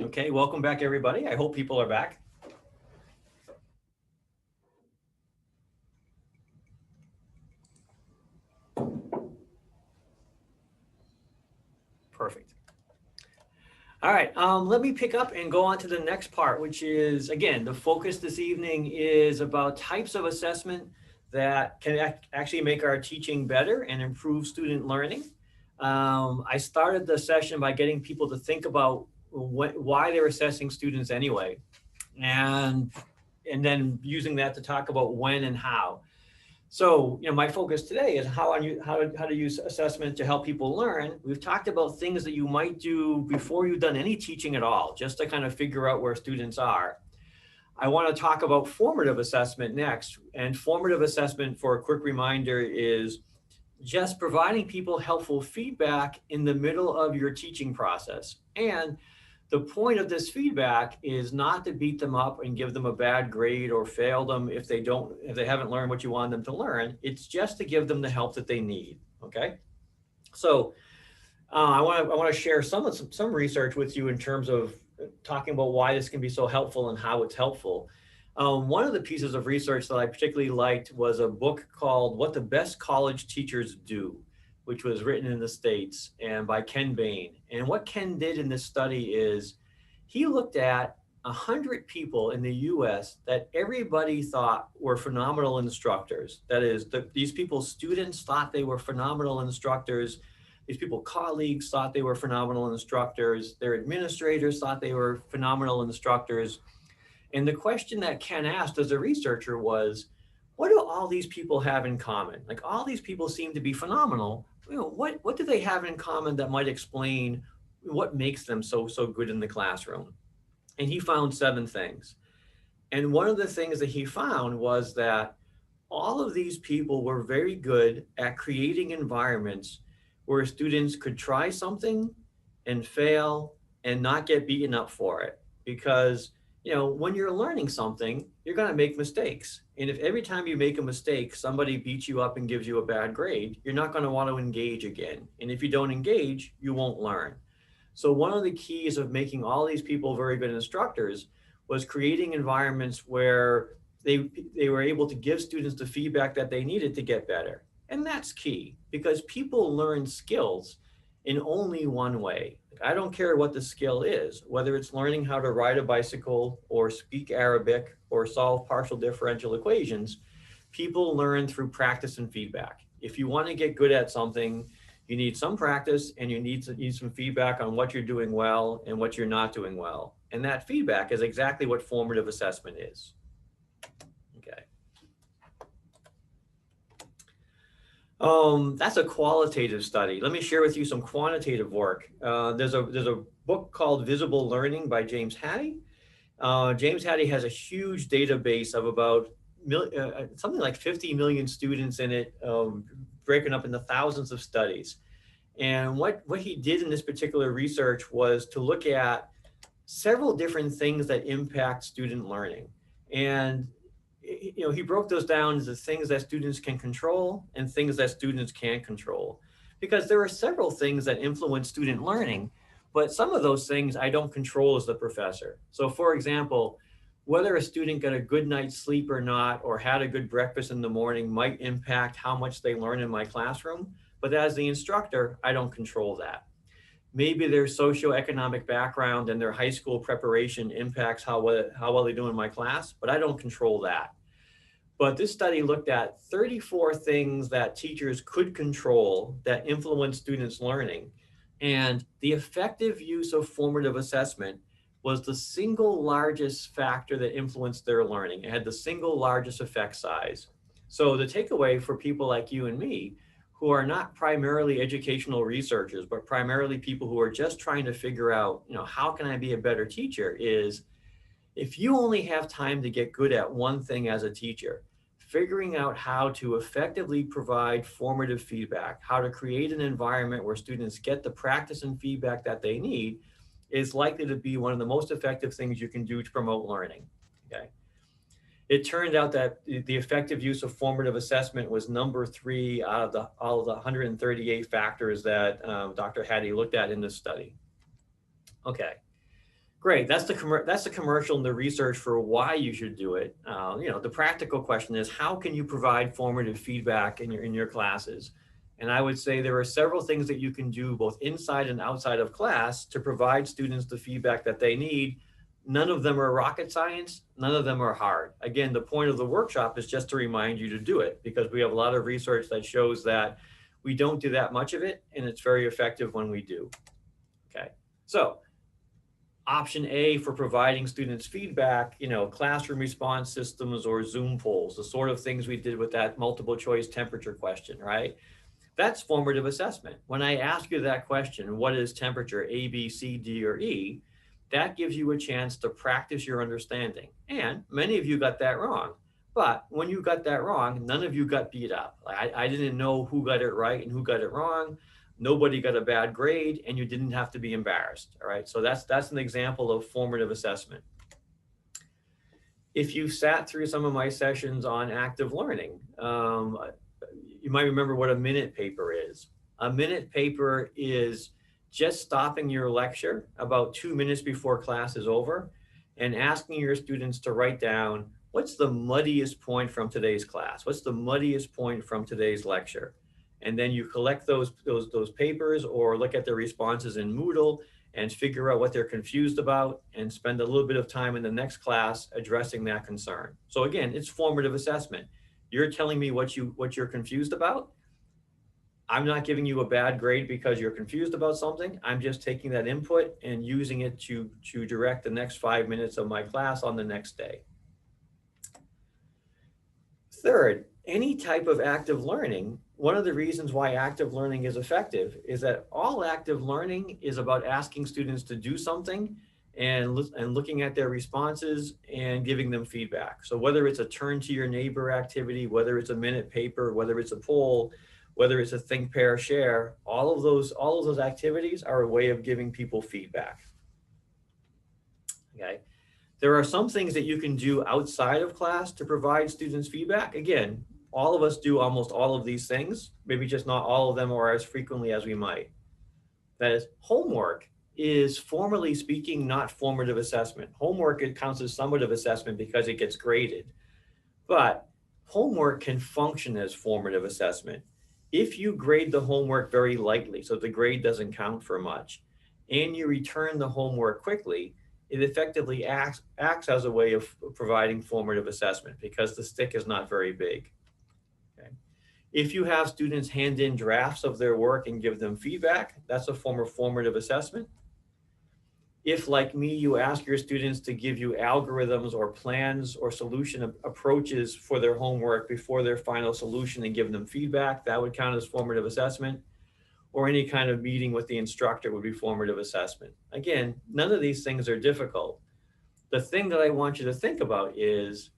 Okay, welcome back everybody. I hope people are back. All right, let me pick up and go on to the next part, which is, again, the focus this evening is about types of assessment that can actually make our teaching better and improve student learning. I started the session by getting people to think about why they're assessing students anyway, and then using that to talk about when and how. So, my focus today is how to use assessment to help people learn. We've talked about things that you might do before you've done any teaching at all, just to kind of figure out where students are. I want to talk about formative assessment next. And formative assessment, for a quick reminder, is just providing people helpful feedback in the middle of your teaching process. And the point of this feedback is not to beat them up and give them a bad grade or fail them if they haven't learned what you want them to learn. It's just to give them the help that they need. Okay. So I want to share some research with you in terms of talking about why this can be so helpful and how it's helpful. One of the pieces of research that I particularly liked was a book called What the Best College Teachers Do, which was written in the States and by Ken Bain. And what Ken did in this study is he looked at 100 people in the US that everybody thought were phenomenal instructors. That is, these people's students thought they were phenomenal instructors. These people, colleagues, thought they were phenomenal instructors. Their administrators thought they were phenomenal instructors. And the question that Ken asked as a researcher was, what do all these people have in common? Like, all these people seem to be phenomenal. What do they have in common that might explain what makes them so good in the classroom? And he found 7 things. And one of the things that he found was that all of these people were very good at creating environments where students could try something and fail and not get beaten up for it. Because, when you're learning something, you're going to make mistakes. And if every time you make a mistake, somebody beats you up and gives you a bad grade, you're not going to want to engage again. And if you don't engage, you won't learn. So one of the keys of making all these people very good instructors was creating environments where they were able to give students the feedback that they needed to get better. And that's key, because people learn skills in only one way. I don't care what the skill is, whether it's learning how to ride a bicycle or speak Arabic or solve partial differential equations. People learn through practice and feedback. If you want to get good at something, you need some practice and you need some feedback on what you're doing well and what you're not doing well. And that feedback is exactly what formative assessment is. Okay. That's a qualitative study. Let me share with you some quantitative work. There's a book called Visible Learning by James Hattie. James Hattie has a huge database of about something like 50 million students in it, broken up into thousands of studies. And what he did in this particular research was to look at several different things that impact student learning. And he broke those down into things that students can control and things that students can't control. Because there are several things that influence student learning, but some of those things I don't control as the professor. So for example, whether a student got a good night's sleep or not, or had a good breakfast in the morning, might impact how much they learn in my classroom. But as the instructor, I don't control that. Maybe their socioeconomic background and their high school preparation impacts how well they do in my class, but I don't control that. But this study looked at 34 things that teachers could control that influence students' learning. And the effective use of formative assessment was the single largest factor that influenced their learning. It had the single largest effect size. So the takeaway for people like you and me, who are not primarily educational researchers, but primarily people who are just trying to figure out, how can I be a better teacher, is if you only have time to get good at one thing as a teacher, figuring out how to effectively provide formative feedback, how to create an environment where students get the practice and feedback that they need, is likely to be one of the most effective things you can do to promote learning. Okay. It turned out that the effective use of formative assessment was number 3 out of all of the 138 factors that Dr. Hattie looked at in this study. Okay, great. That's the commercial and the research for why you should do it. The practical question is, how can you provide formative feedback in your classes? And I would say there are several things that you can do both inside and outside of class to provide students the feedback that they need. None of them are rocket science. None of them are hard. Again, the point of the workshop is just to remind you to do it, because we have a lot of research that shows that we don't do that much of it, and it's very effective when we do. Okay, so option A for providing students feedback, classroom response systems or Zoom polls, the sort of things we did with that multiple choice temperature question, right? That's formative assessment. When I ask you that question, what is temperature, A, B, C, D, or E? That gives you a chance to practice your understanding. And many of you got that wrong. But when you got that wrong, none of you got beat up. I didn't know who got it right and who got it wrong. Nobody got a bad grade, and you didn't have to be embarrassed. All right. So that's an example of formative assessment. If you sat through some of my sessions on active learning, you might remember what a minute paper is. A minute paper is just stopping your lecture about 2 minutes before class is over and asking your students to write down, what's the muddiest point from today's class? What's the muddiest point from today's lecture? And then you collect those papers or look at their responses in Moodle and figure out what they're confused about and spend a little bit of time in the next class addressing that concern. So again, it's formative assessment. You're telling me what you're confused about. I'm not giving you a bad grade because you're confused about something. I'm just taking that input and using it to direct the next 5 minutes of my class on the next day. Third, any type of active learning, one of the reasons why active learning is effective is that all active learning is about asking students to do something and looking at their responses and giving them feedback. So whether it's a turn to your neighbor activity, whether it's a minute paper, whether it's a poll, whether it's a think, pair, share, all of those activities are a way of giving people feedback. Okay. There are some things that you can do outside of class to provide students feedback. Again, all of us do almost all of these things, maybe just not all of them or as frequently as we might. That is, homework is, formally speaking, not formative assessment. Homework, it counts as summative assessment because it gets graded. But homework can function as formative assessment. If you grade the homework very lightly, so the grade doesn't count for much, and you return the homework quickly, it effectively acts as a way of providing formative assessment because the stick is not very big. Okay. If you have students hand in drafts of their work and give them feedback, that's a form of formative assessment. If, like me, you ask your students to give you algorithms or plans or solution approaches for their homework before their final solution and give them feedback, that would count as formative assessment. Or any kind of meeting with the instructor would be formative assessment. Again, none of these things are difficult. The thing that I want you to think about is,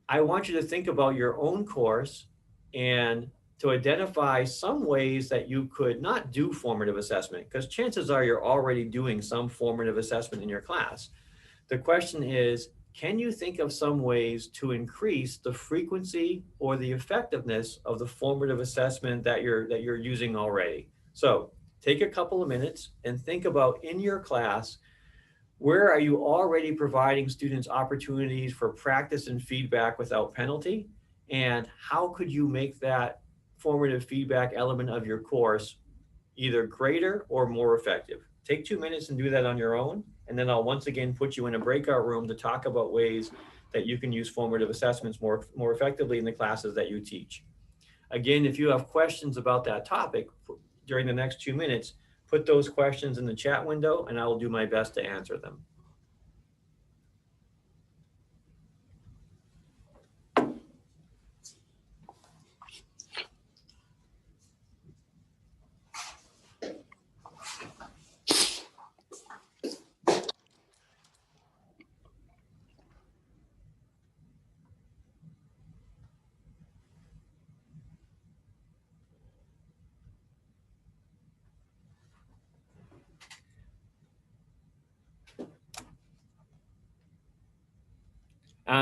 I want you to think about your own course and to identify some ways that you could not do formative assessment, because chances are you're already doing some formative assessment in your class. The question is, can you think of some ways to increase the frequency or the effectiveness of the formative assessment that you're using already? So take a couple of minutes and think about, in your class, where are you already providing students opportunities for practice and feedback without penalty? And how could you make that formative feedback element of your course either greater or more effective? Take 2 minutes and do that on your own. And then I'll once again put you in a breakout room to talk about ways that you can use formative assessments more effectively in the classes that you teach. Again, if you have questions about that topic during the next 2 minutes, put those questions in the chat window and I will do my best to answer them.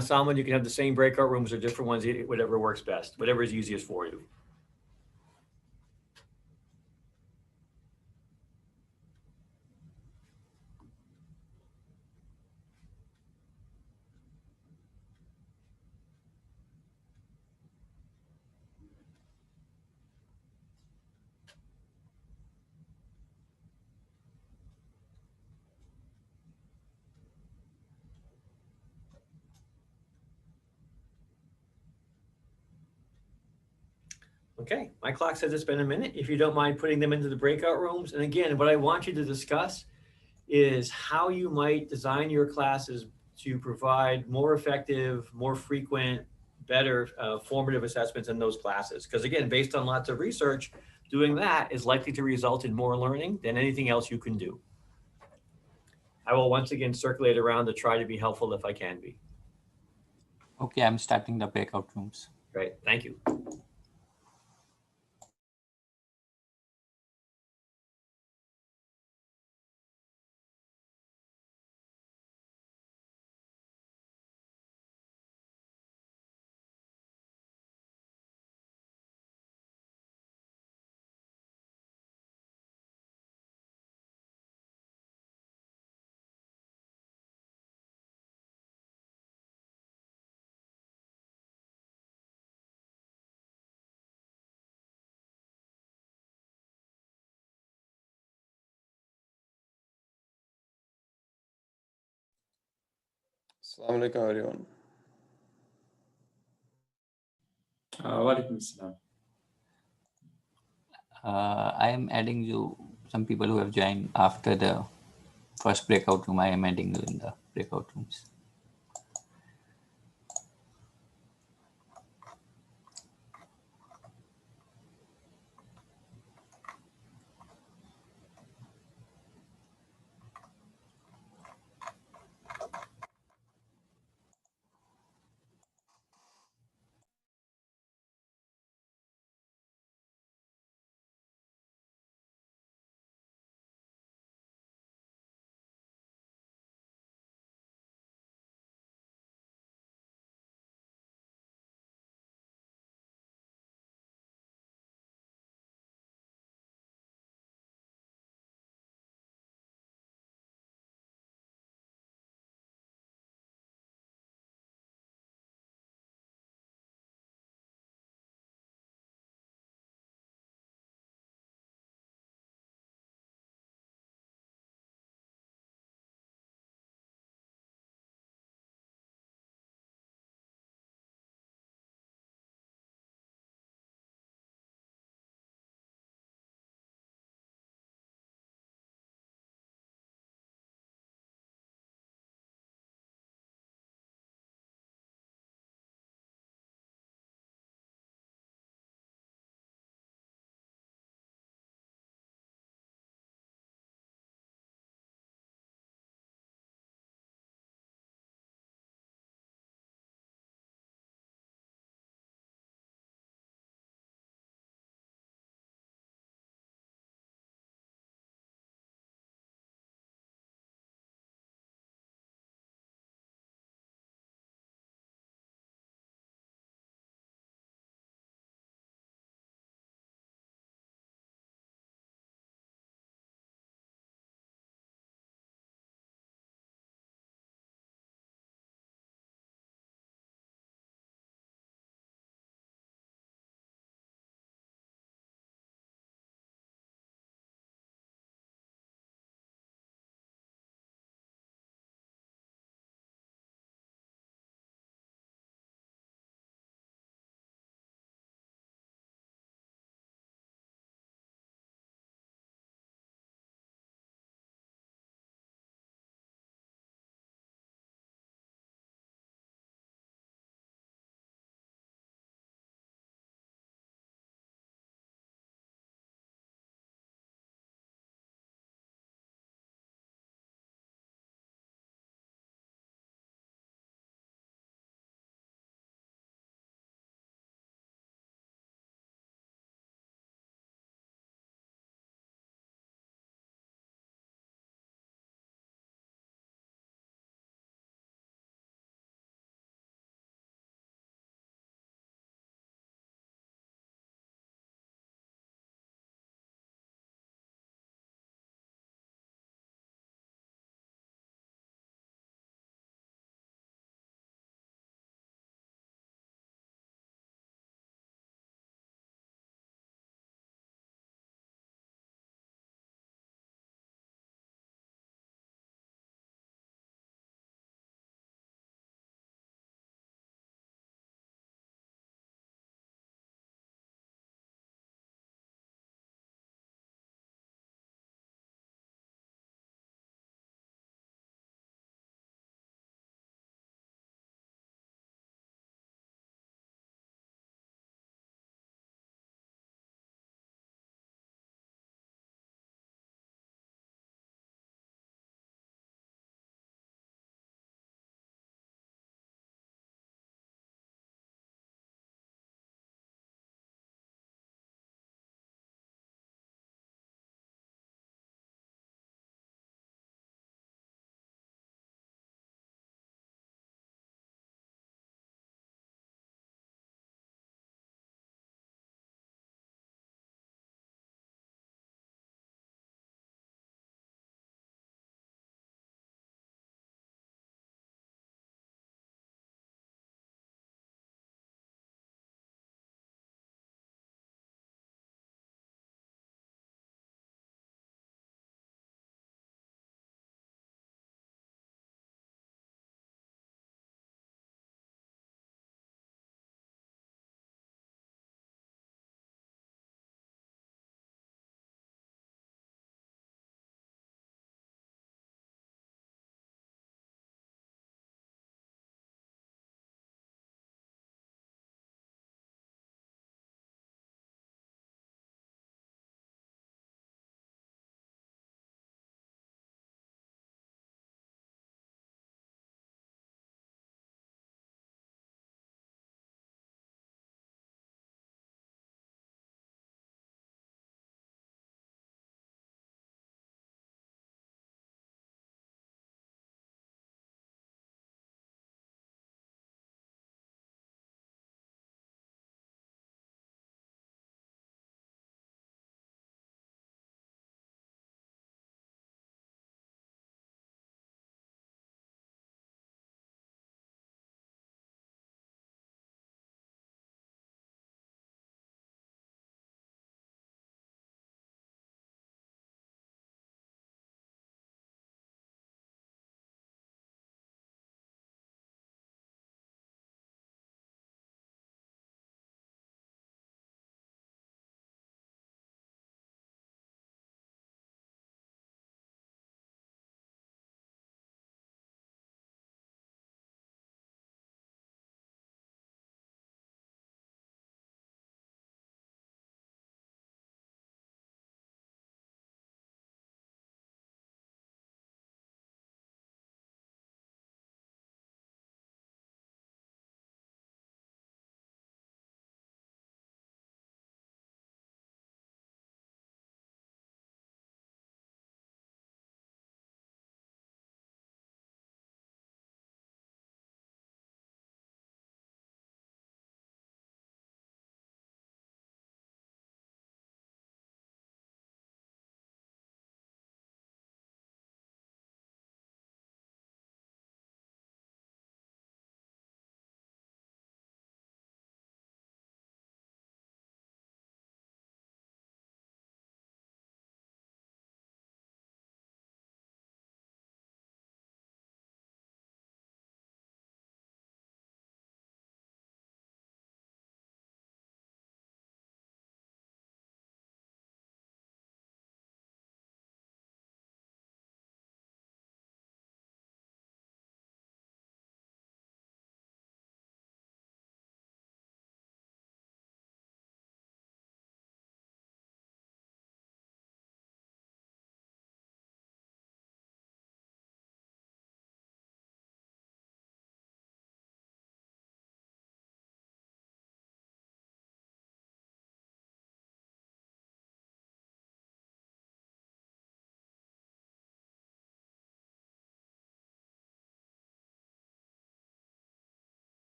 Salman, you can have the same breakout rooms or different ones, whatever works best, whatever is easiest for you. Okay, my clock says it's been a minute. If you don't mind putting them into the breakout rooms. And again, what I want you to discuss is how you might design your classes to provide more effective, more frequent, better formative assessments in those classes. Because again, based on lots of research, doing that is likely to result in more learning than anything else you can do. I will once again circulate around to try to be helpful if I can be. Okay, I'm starting the breakout rooms. Great, thank you. Assalamu alaikum, everyone. Walaikum salam. I am adding you some people who have joined after the first breakout room. I am adding you in the breakout rooms.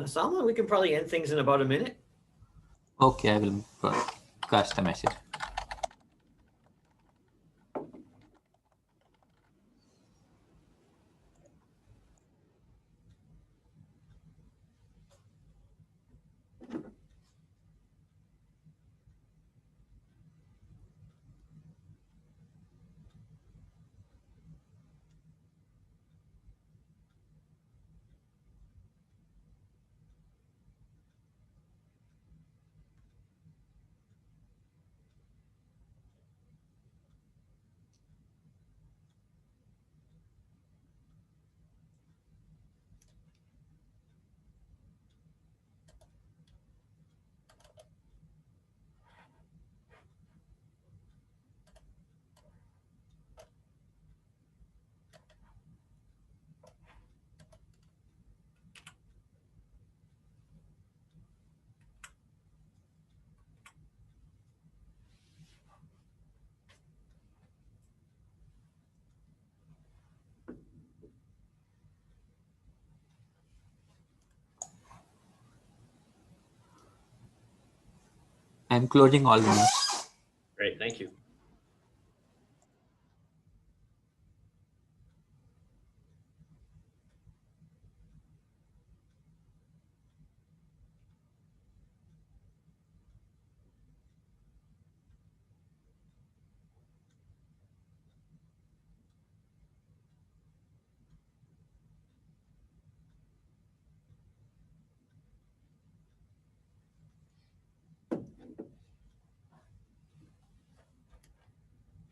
Salman, we can probably end things in about a minute. Okay, I will broadcast the message. I'm closing all the notes. Great, thank you.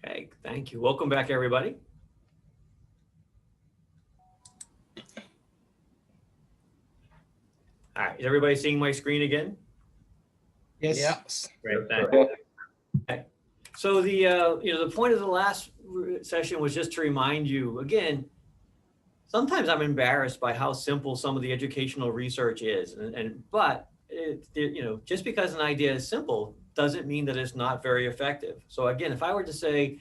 Okay, thank you. Welcome back, everybody. All right, is everybody seeing my screen again? Yes. Yes. Great, thank you. Okay. So the the point of the last session was just to remind you again. Sometimes I'm embarrassed by how simple some of the educational research is, but just because an idea is simple doesn't mean that it's not very effective. So again, if I were to say,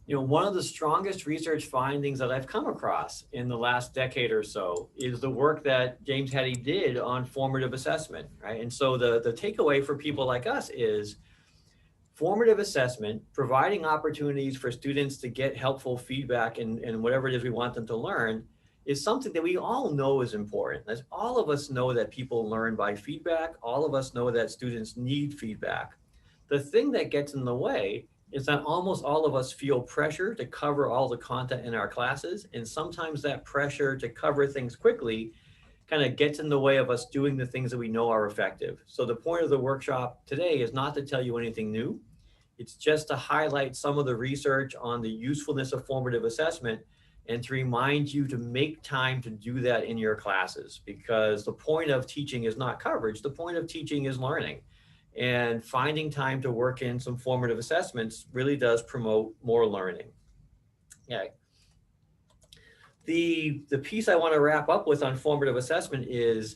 one of the strongest research findings that I've come across in the last decade or so is the work that James Hattie did on formative assessment, right? And so the takeaway for people like us is formative assessment, providing opportunities for students to get helpful feedback in whatever it is we want them to learn, is something that we all know is important. As all of us know that people learn by feedback, all of us know that students need feedback. The thing that gets in the way is that almost all of us feel pressure to cover all the content in our classes. And sometimes that pressure to cover things quickly kind of gets in the way of us doing the things that we know are effective. So the point of the workshop today is not to tell you anything new. It's just to highlight some of the research on the usefulness of formative assessment and to remind you to make time to do that in your classes, because the point of teaching is not coverage. The point of teaching is learning. And finding time to work in some formative assessments really does promote more learning. Okay. The piece I want to wrap up with on formative assessment is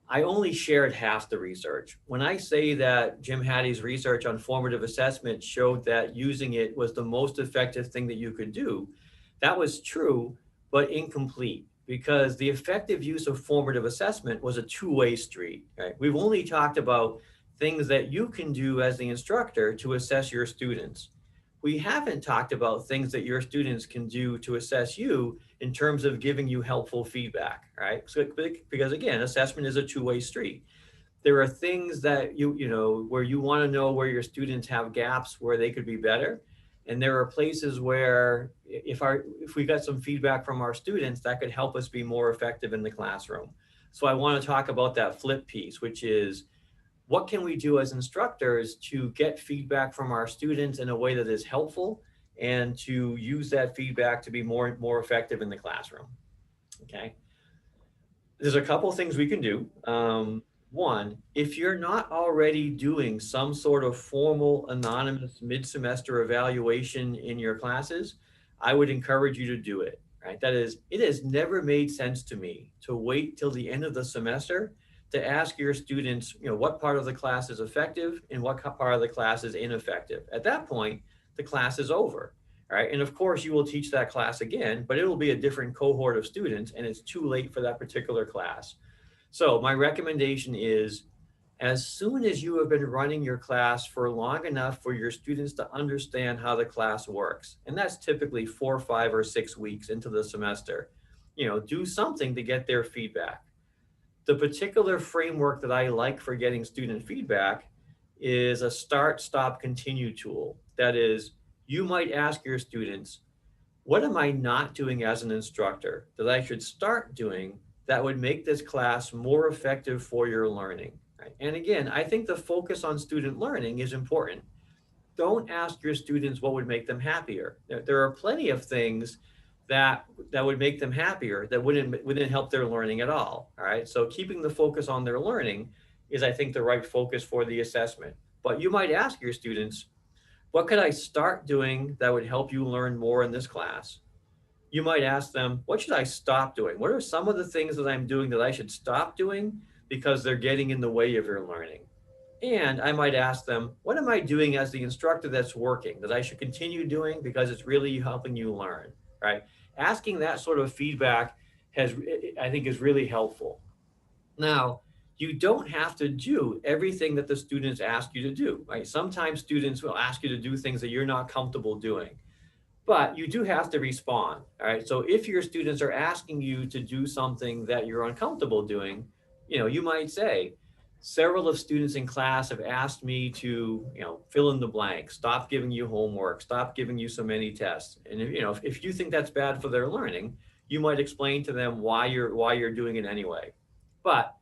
I only shared half the research. When I say that Jim Hattie's research on formative assessment showed that using it was the most effective thing that you could do, that was true, but incomplete, because the effective use of formative assessment was a two-way street, right? We've only talked about things that you can do as the instructor to assess your students. We haven't talked about things that your students can do to assess you in terms of giving you helpful feedback, right? So, because again, assessment is a two-way street. There are things that where you want to know where your students have gaps where they could be better. And there are places where if we got some feedback from our students, that could help us be more effective in the classroom. So I want to talk about that flip piece, which is, what can we do as instructors to get feedback from our students in a way that is helpful and to use that feedback to be more effective in the classroom? Okay. There's a couple of things we can do. One, if you're not already doing some sort of formal anonymous mid-semester evaluation in your classes, I would encourage you to do it, right? That is, it has never made sense to me to wait till the end of the semester to ask your students, what part of the class is effective and what part of the class is ineffective. At that point, the class is over, right? And of course, you will teach that class again, but it will be a different cohort of students and it's too late for that particular class. So my recommendation is, as soon as you have been running your class for long enough for your students to understand how the class works, and that's typically 4, 5, or 6 weeks into the semester, do something to get their feedback. The particular framework that I like for getting student feedback is a start, stop, continue tool. That is, you might ask your students, what am I not doing as an instructor that I should start doing that would make this class more effective for your learning? Right? And again, I think the focus on student learning is important. Don't ask your students what would make them happier. There are plenty of things that would make them happier that wouldn't help their learning at all. All right. So keeping the focus on their learning is, I think, the right focus for the assessment. But you might ask your students, what could I start doing that would help you learn more in this class? You might ask them, what should I stop doing? What are some of the things that I'm doing that I should stop doing because they're getting in the way of your learning? And I might ask them, what am I doing as the instructor that's working that I should continue doing because it's really helping you learn, right? Asking that sort of feedback I think is really helpful. Now, you don't have to do everything that the students ask you to do, right? Sometimes students will ask you to do things that you're not comfortable doing, but you do have to respond, all right? So if your students are asking you to do something that you're uncomfortable doing, you might say, several of students in class have asked me to, fill in the blank, stop giving you homework, stop giving you so many tests. And if you think that's bad for their learning, you might explain to them why you're doing it anyway. But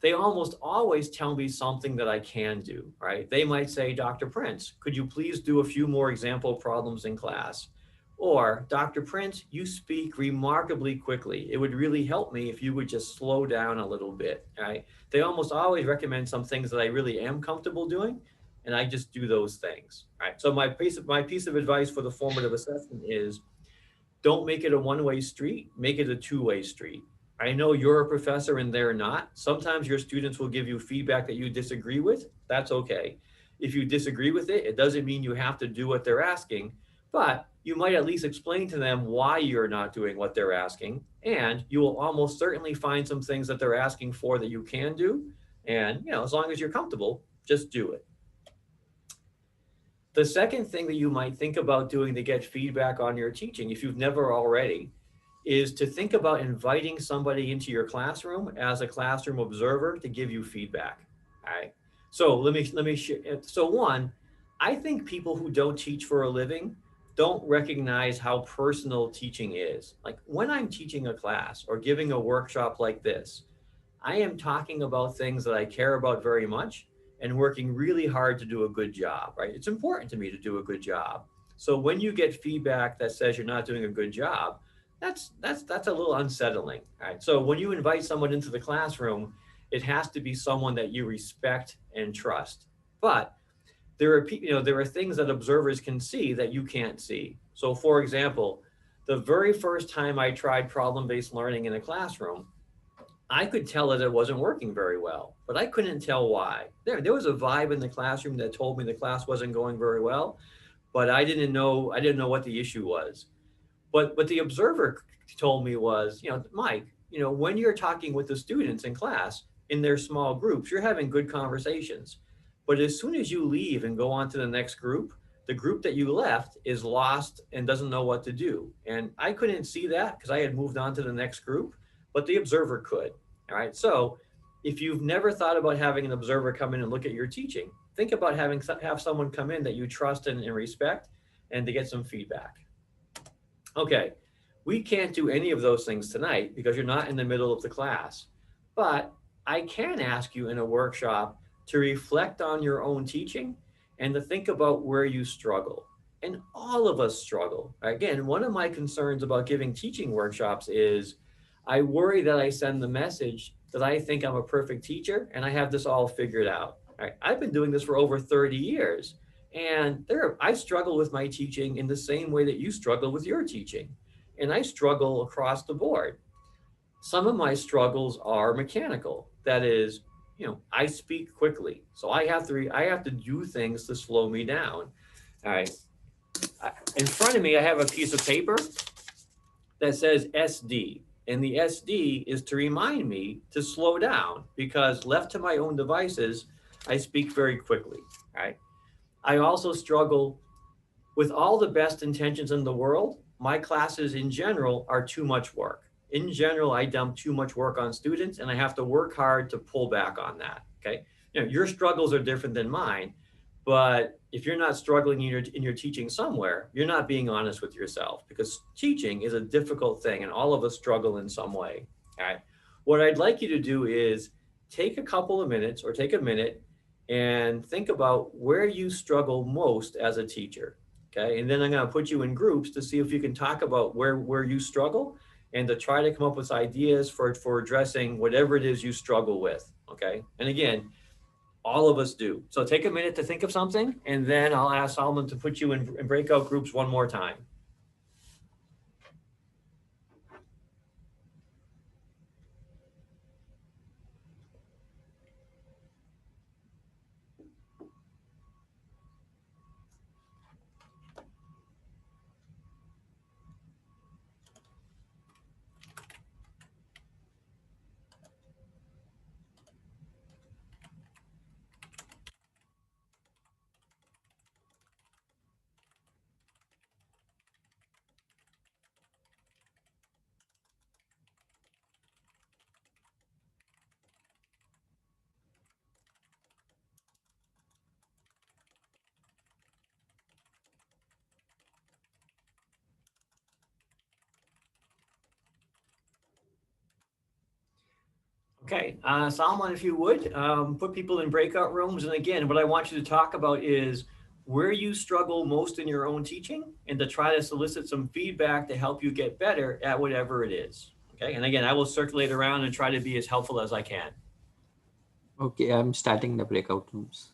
they almost always tell me something that I can do, right? They might say, Dr. Prince, could you please do a few more example problems in class? Or, Dr. Prince, you speak remarkably quickly. It would really help me if you would just slow down a little bit, right? They almost always recommend some things that I really am comfortable doing, and I just do those things, right? So my piece of advice for the formative assessment is, don't make it a one-way street, make it a two-way street. I know you're a professor and they're not. Sometimes your students will give you feedback that you disagree with. That's okay. If you disagree with it, it doesn't mean you have to do what they're asking, but you might at least explain to them why you're not doing what they're asking. And you will almost certainly find some things that they're asking for that you can do. And, as long as you're comfortable, just do it. The second thing that you might think about doing to get feedback on your teaching, if you've never already, is to think about inviting somebody into your classroom as a classroom observer to give you feedback. All right. So let me share. So one, I think people who don't teach for a living don't recognize how personal teaching is. Like when I'm teaching a class or giving a workshop like this, I am talking about things that I care about very much and working really hard to do a good job, right? It's important to me to do a good job. So when you get feedback that says you're not doing a good job, that's a little unsettling, right? So when you invite someone into the classroom, it has to be someone that you respect and trust. But there are things that observers can see that you can't see. So for example, the very first time I tried problem-based learning in a classroom, I could tell that it wasn't working very well, but I couldn't tell why. There was a vibe in the classroom that told me the class wasn't going very well, but I didn't know what the issue was. But what the observer told me was, Mike, when you're talking with the students in class in their small groups, you're having good conversations. But as soon as you leave and go on to the next group, the group that you left is lost and doesn't know what to do. And I couldn't see that because I had moved on to the next group, but the observer could. All right. So if you've never thought about having an observer come in and look at your teaching, think about have someone come in that you trust and respect and to get some feedback. Okay, we can't do any of those things tonight because you're not in the middle of the class, but I can ask you in a workshop to reflect on your own teaching and to think about where you struggle. And all of us struggle. Again, one of my concerns about giving teaching workshops is I worry that I send the message that I think I'm a perfect teacher and I have this all figured out. Right? I've been doing this for over 30 years. And I struggle with my teaching in the same way that you struggle with your teaching. And I struggle across the board. Some of my struggles are mechanical. That is, I speak quickly. So I have to do things to slow me down. All right. In front of me, I have a piece of paper that says SD. And the SD is to remind me to slow down, because left to my own devices, I speak very quickly, right? I also struggle with all the best intentions in the world. My classes in general are too much work. In general, I dump too much work on students, and I have to work hard to pull back on that, okay? You know, your struggles are different than mine, but if you're not struggling in your teaching somewhere, you're not being honest with yourself, because teaching is a difficult thing and all of us struggle in some way. All right. What I'd like you to do is take a couple of minutes, or take a minute, and think about where you struggle most as a teacher. Okay. And then I'm going to put you in groups to see if you can talk about where you struggle, and to try to come up with ideas for addressing whatever it is you struggle with. Okay. And again, all of us do. So take a minute to think of something, and then I'll ask Solomon to put you in breakout groups one more time. Okay, Solomon, if you would, put people in breakout rooms. And again, what I want you to talk about is where you struggle most in your own teaching, and to try to solicit some feedback to help you get better at whatever it is. Okay, and again, I will circulate around and try to be as helpful as I can. Okay, I'm starting the breakout rooms.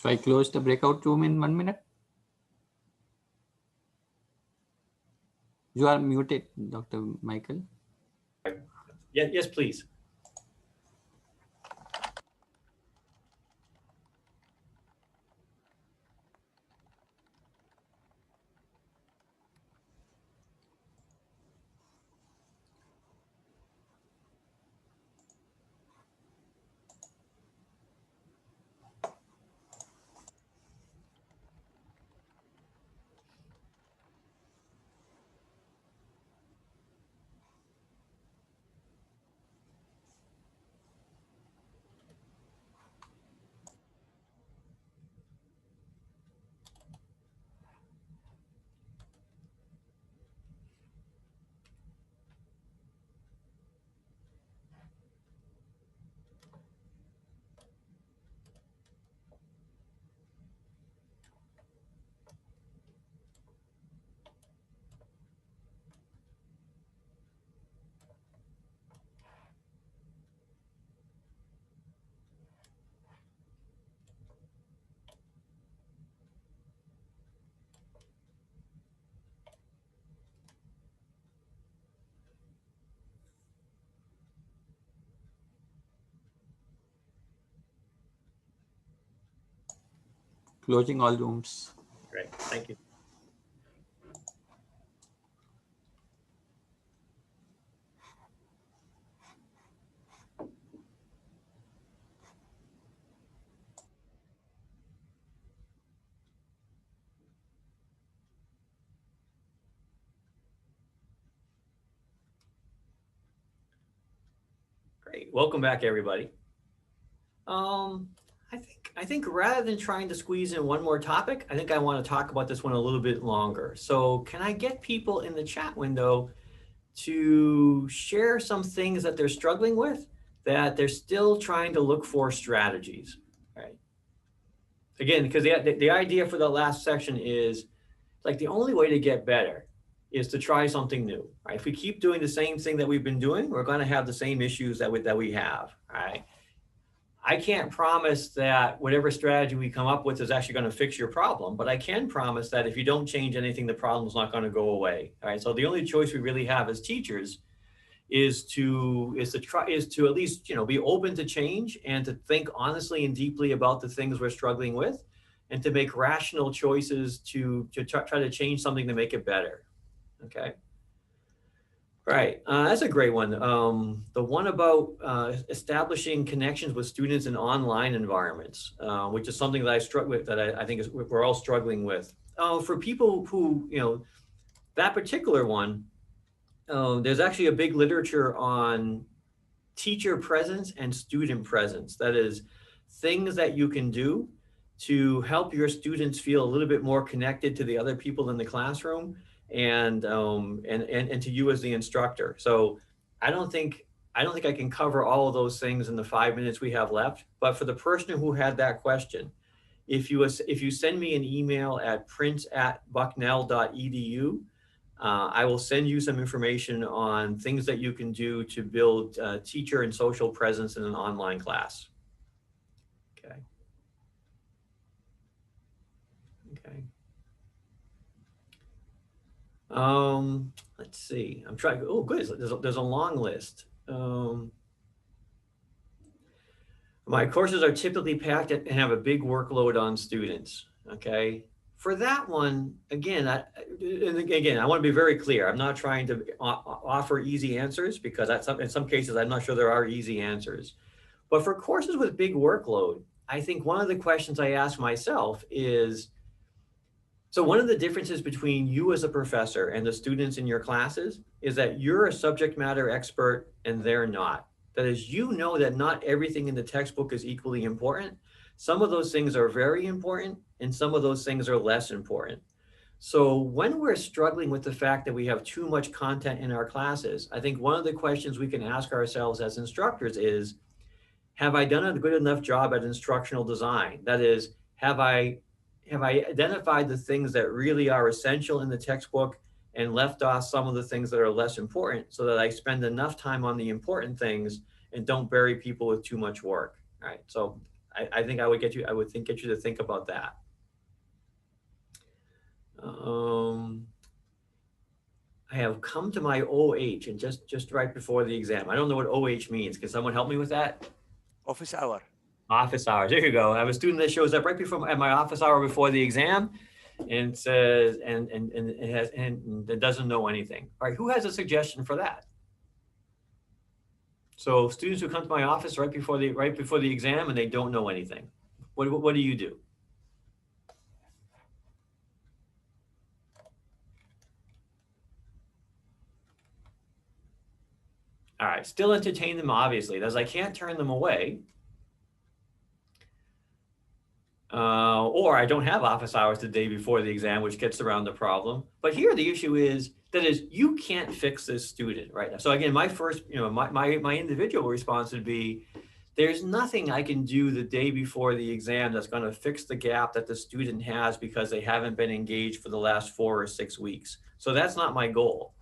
So I close the breakout room in 1 minute. You are muted, Dr. Michael. Yeah, yes, please. Closing all rooms. Great, thank you. Great, welcome back, everybody. I think rather than trying to squeeze in one more topic, I think I want to talk about this one a little bit longer. So can I get people in the chat window to share some things that they're struggling with, that they're still trying to look for strategies, right? Again, because the idea for the last section is like the only way to get better is to try something new, right? If we keep doing the same thing that we've been doing, we're going to have the same issues that we have, right? I can't promise that whatever strategy we come up with is actually going to fix your problem, but I can promise that if you don't change anything, the problem's not going to go away. All right. So the only choice we really have as teachers is to at least, be open to change and to think honestly and deeply about the things we're struggling with, and to make rational choices to try to change something to make it better. Okay. Right, that's a great one. The one about establishing connections with students in online environments, which is something that I struggle with, that I think we're all struggling with. For people who, that particular one, there's actually a big literature on teacher presence and student presence. That is, things that you can do to help your students feel a little bit more connected to the other people in the classroom, and to you as the instructor. So I don't think I can cover all of those things in the 5 minutes we have left. But for the person who had that question, if you send me an email at prince@bucknell.edu, I will send you some information on things that you can do to build teacher and social presence in an online class. Okay. Okay. Let's see. I'm trying. Oh, good. There's a long list. My courses are typically packed and have a big workload on students. Okay. For that one, again, I want to be very clear. I'm not trying to offer easy answers, because in some cases, I'm not sure there are easy answers. But for courses with big workload, I think one of the questions I ask myself is, so one of the differences between you as a professor and the students in your classes is that you're a subject matter expert and they're not. That is, that not everything in the textbook is equally important. Some of those things are very important and some of those things are less important. So when we're struggling with the fact that we have too much content in our classes, I think one of the questions we can ask ourselves as instructors is, have I done a good enough job at instructional design? That is, have I identified the things that really are essential in the textbook and left off some of the things that are less important, so that I spend enough time on the important things and don't bury people with too much work? All right. So I think I would get you to think about that. I have come to my OH and just right before the exam. I don't know what OH means. Can someone help me with that? Office hour. Office hours. There you go. I have a student that shows up right before at my office hour before the exam, and says and it doesn't know anything. All right, who has a suggestion for that? So students who come to my office right before the exam and they don't know anything. What do you do? All right, still entertain them, obviously, as I can't turn them away. Or I don't have office hours the day before the exam, which gets around the problem. But here the issue is, that is, you can't fix this student right now. So again, my first, my individual response would be, there's nothing I can do the day before the exam that's going to fix the gap that the student has because they haven't been engaged for the last 4 or 6 weeks. So that's not my goal.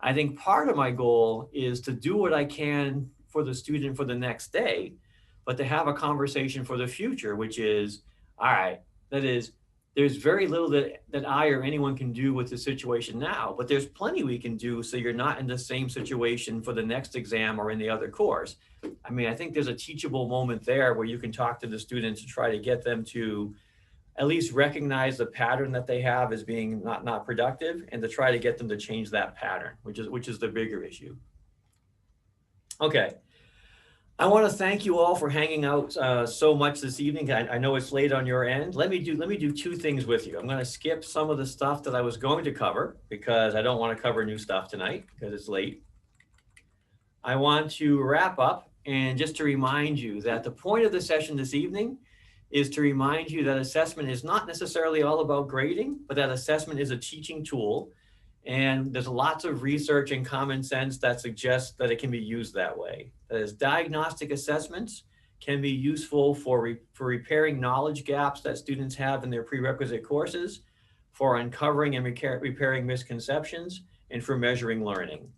I think part of my goal is to do what I can for the student for the next day, but to have a conversation for the future, which is, all right, that is, there's very little that I or anyone can do with the situation now, but there's plenty we can do so you're not in the same situation for the next exam or in the other course. I mean, I think there's a teachable moment there where you can talk to the students to try to get them to at least recognize the pattern that they have as being not productive, and to try to get them to change that pattern, which is the bigger issue. Okay. I want to thank you all for hanging out so much this evening. I know it's late on your end. Let me do 2 things with you. I'm going to skip some of the stuff that I was going to cover because I don't want to cover new stuff tonight because it's late. I want to wrap up and just to remind you that the point of the session this evening is to remind you that assessment is not necessarily all about grading, but that assessment is a teaching tool. And there's lots of research and common sense that suggests that it can be used that way. That is, diagnostic assessments can be useful for repairing knowledge gaps that students have in their prerequisite courses, for uncovering and repairing misconceptions, and for measuring learning.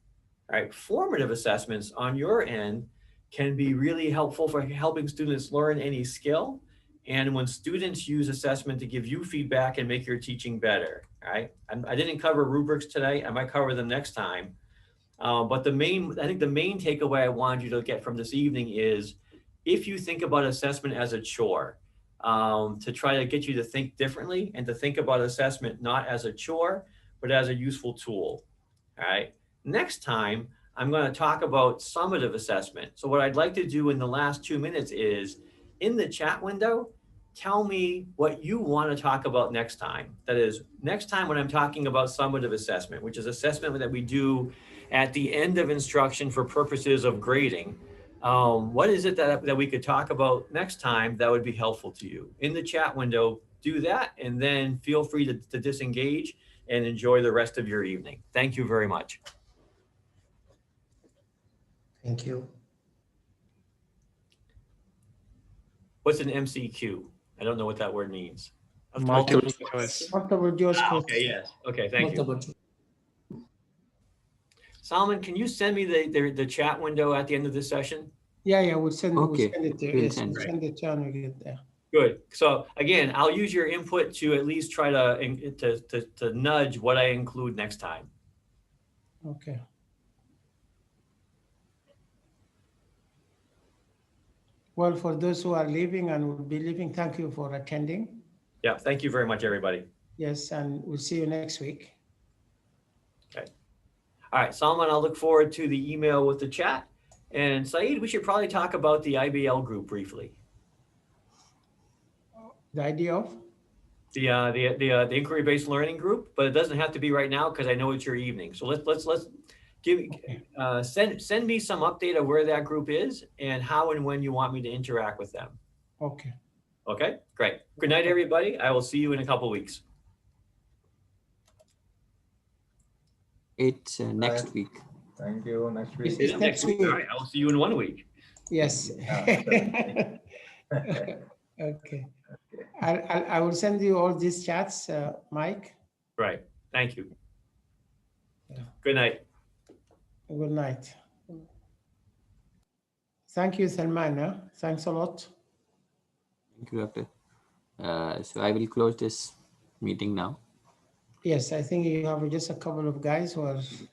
All right, formative assessments on your end can be really helpful for helping students learn any skill. And when students use assessment to give you feedback and make your teaching better, right? I didn't cover rubrics today. I might cover them next time. But I think the main takeaway I wanted you to get from this evening is, if you think about assessment as a chore, to try to get you to think differently and to think about assessment not as a chore, but as a useful tool, all right? Next time, I'm going to talk about summative assessment. So what I'd like to do in the last 2 minutes is, in the chat window, tell me what you want to talk about next time. That is, next time when I'm talking about summative assessment, which is assessment that we do at the end of instruction for purposes of grading, what is it that we could talk about next time that would be helpful to you? In the chat window, do that, and then feel free to disengage and enjoy the rest of your evening. Thank you very much. Thank you. What's an MCQ? I don't know what that word means. Multiple choice. Multiple choice. Okay, yes. Okay, thank you. Solomon, can you send me the chat window at the end of this session? Yeah, we'll send it to you. We'll Yes, send we'll send it to you when we get there. Good. So again, I'll use your input to at least try to nudge what I include next time. Okay. Well, for those who are leaving and will be leaving, thank you for attending. Yeah, thank you very much, everybody. Yes, and we'll see you next week. Okay. All right, Solomon, I'll look forward to the email with the chat. And Saeed, we should probably talk about the IBL group briefly. The idea of? The inquiry-based learning group, but it doesn't have to be right now because I know it's your evening. So let's send me some update of where that group is and how and when you want me to interact with them. Okay. Okay, great. Good night, everybody. I will see you in a couple of weeks. It's next week. Thank you. Next week. It's next week. All right, I will see you in 1 week. Yes. Okay. I will send you all these chats, Mike. Right. Thank you. Yeah. Good night. Good night. Thank you, Salman. Thanks a lot. Thank you, Doctor. So I will close this meeting now. Yes, I think you have just a couple of guys who are still